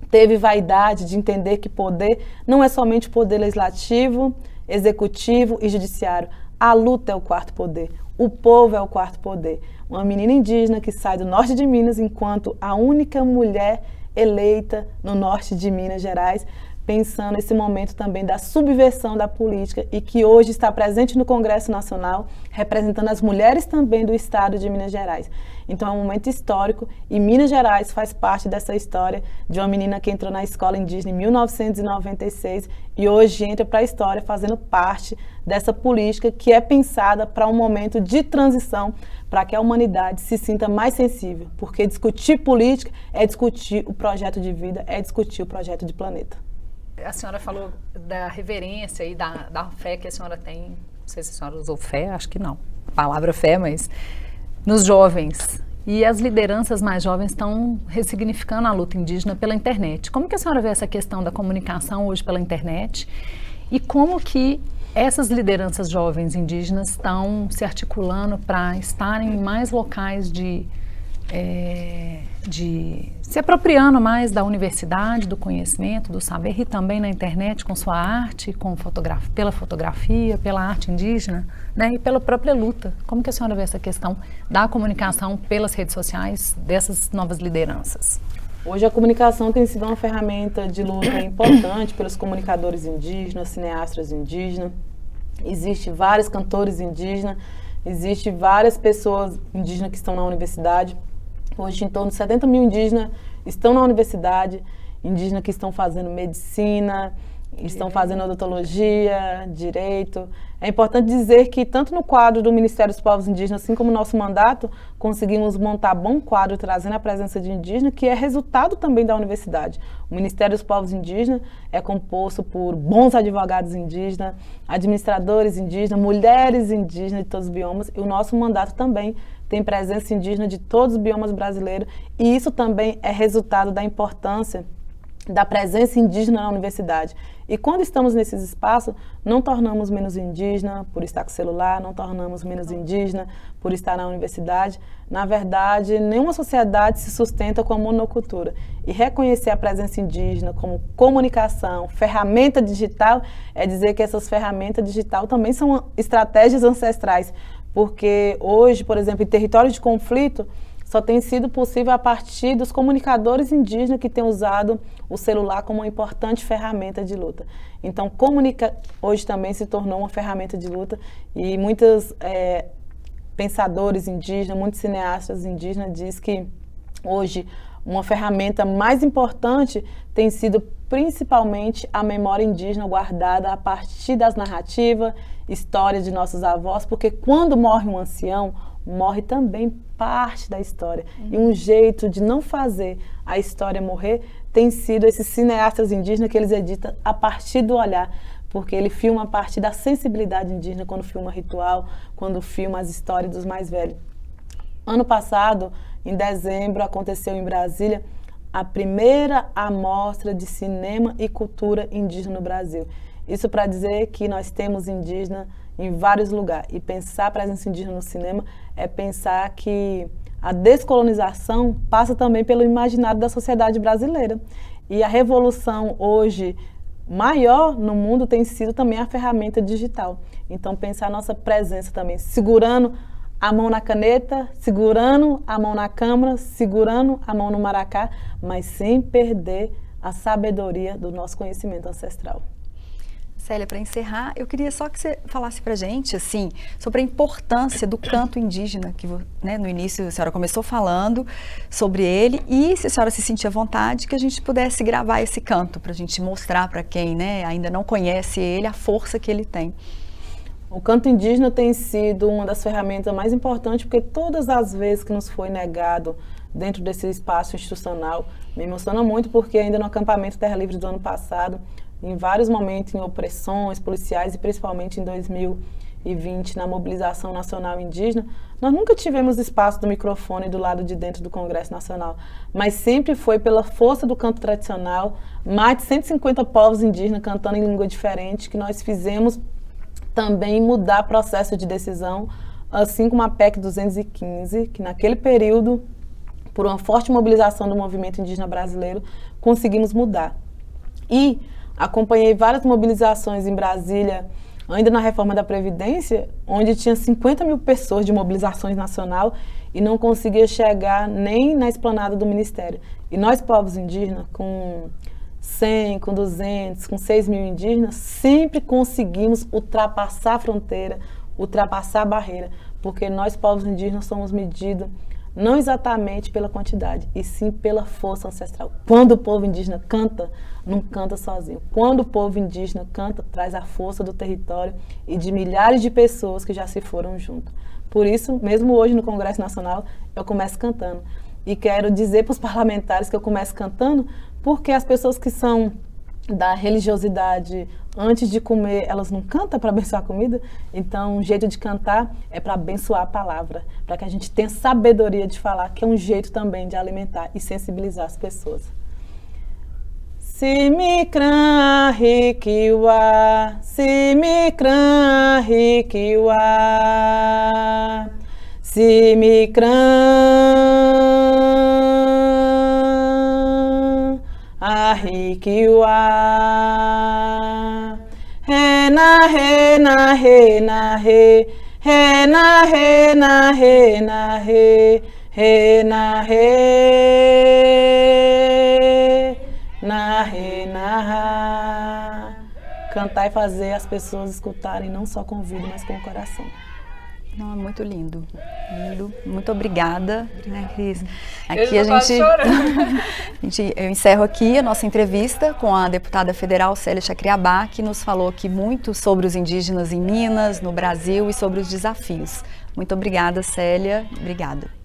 teve vaidade de entender que poder não é somente o poder legislativo, executivo e judiciário. A luta é o 4º poder, o povo é o 4º poder. Uma menina indígena que sai do norte de Minas enquanto a única mulher eleita no norte de Minas Gerais, pensando nesse momento também da subversão da política e que hoje está presente no Congresso Nacional, representando as mulheres também do estado de Minas Gerais. Então é um momento histórico e Minas Gerais faz parte dessa história de uma menina que entrou na escola indígena em 1996 e hoje entra para a história fazendo parte dessa política que é pensada para um momento de transição para que a humanidade se sinta mais sensível, porque discutir política é discutir o projeto de vida, é discutir o projeto de planeta. A senhora falou da reverência e da fé que a senhora tem, não sei se a senhora usou fé, acho que não, a palavra fé, mas nos jovens. E as lideranças mais jovens estão ressignificando a luta indígena pela internet. Como que a senhora vê essa questão da comunicação hoje pela internet? E como que essas lideranças jovens indígenas estão se articulando para estarem em mais locais de se apropriando mais da universidade, do conhecimento, do saber, e também na internet com sua arte, pela fotografia, pela arte indígena, né, e pela própria luta. Como que a senhora vê essa questão da comunicação pelas redes sociais dessas novas lideranças? Hoje a comunicação tem sido uma ferramenta de luta importante pelos comunicadores indígenas, cineastas indígenas. Existem vários cantores indígenas, existem várias pessoas indígenas que estão na universidade. Hoje, em torno de 70 mil indígenas estão na universidade, indígenas que estão fazendo medicina, estão fazendo odontologia, direito. É importante dizer que tanto no quadro do Ministério dos Povos Indígenas, assim como no nosso mandato, conseguimos montar bom quadro trazendo a presença de indígenas, que é resultado também da universidade. O Ministério dos Povos Indígenas é composto por bons advogados indígenas, administradores indígenas, mulheres indígenas de todos os biomas, e o nosso mandato também tem presença indígena de todos os biomas brasileiros, e isso também é resultado da importância da presença indígena na universidade. E quando estamos nesses espaços, não tornamos menos indígena por estar com celular, não tornamos menos indígena por estar na universidade. Na verdade, nenhuma sociedade se sustenta com a monocultura. E reconhecer a presença indígena como comunicação, ferramenta digital, é dizer que essas ferramentas digitais também são estratégias ancestrais. Porque hoje, por exemplo, em territórios de conflito, só tem sido possível a partir dos comunicadores indígenas que têm usado o celular como uma importante ferramenta de luta. Então, hoje também se tornou uma ferramenta de luta e muitos pensadores indígenas, muitos cineastas indígenas dizem que hoje uma ferramenta mais importante tem sido principalmente a memória indígena guardada a partir das narrativas, histórias de nossos avós, porque quando morre um ancião, morre também parte da história. E um jeito de não fazer a história morrer tem sido esses cineastas indígenas que eles editam a partir do olhar, porque ele filma a partir da sensibilidade indígena quando filma ritual, quando filma as histórias dos mais velhos. Ano passado, em dezembro, aconteceu em Brasília a primeira amostra de cinema e cultura indígena no Brasil. Isso para dizer que nós temos indígena em vários lugares. E pensar a presença indígena no cinema é pensar que a descolonização passa também pelo imaginário da sociedade brasileira. E a revolução hoje maior no mundo tem sido também a ferramenta digital. Então pensar a nossa presença também, segurando a mão na caneta, segurando a mão na câmara, segurando a mão no maracá, mas sem perder a sabedoria do nosso conhecimento ancestral. Célia, para encerrar, eu queria só que você falasse para a gente, assim, sobre a importância do canto indígena, que no início a senhora começou falando sobre ele, e se a senhora se sentir à vontade, que a gente pudesse gravar esse canto, para a gente mostrar para quem ainda não conhece ele, a força que ele tem. O canto indígena tem sido uma das ferramentas mais importantes, porque todas as vezes que nos foi negado dentro desse espaço institucional, me emociona muito, porque ainda no acampamento Terra Livre do ano passado, em vários momentos em opressões policiais e principalmente em 2020 na mobilização nacional indígena, nós nunca tivemos espaço do microfone do lado de dentro do Congresso Nacional, mas sempre foi pela força do canto tradicional, mais de 150 povos indígenas cantando em língua diferente, que nós fizemos também mudar processo de decisão, assim como a PEC 215, que naquele período, por uma forte mobilização do movimento indígena brasileiro, conseguimos mudar. E acompanhei várias mobilizações em Brasília, ainda na reforma da Previdência, onde tinha 50 mil pessoas de mobilizações nacional e não conseguia chegar nem na esplanada do Ministério. E nós, povos indígenas, com 100, com 200, com 6 mil indígenas, sempre conseguimos ultrapassar a fronteira, ultrapassar a barreira, porque nós, povos indígenas, somos medidos não exatamente pela quantidade, e sim pela força ancestral. Quando o povo indígena canta, não canta sozinho. Quando o povo indígena canta, traz a força do território e de milhares de pessoas que já se foram junto. Por isso, mesmo hoje no Congresso Nacional, eu começo cantando. E quero dizer para os parlamentares que eu começo cantando, porque as pessoas que são da religiosidade, antes de comer, elas não cantam para abençoar a comida. Então, um jeito de cantar é para abençoar a palavra, para que a gente tenha sabedoria de falar, que é um jeito também de alimentar e sensibilizar as pessoas. Simikran Hikiwa, Simikran Hikiwa, Simikran Ahikiwa, Hena Hena Hena He, Hena Hena Hena He, Hena He, Nahe Naha. Cantar e fazer as pessoas escutarem não só com o ouvido, mas com o coração. Não, é muito lindo. Lindo. Muito obrigada, né, Cris? Aqui eu encerro aqui a nossa entrevista com a deputada federal Célia Chacriabá, que nos falou aqui muito sobre os indígenas em Minas, no Brasil e sobre os desafios. Muito obrigada, Célia. Obrigada.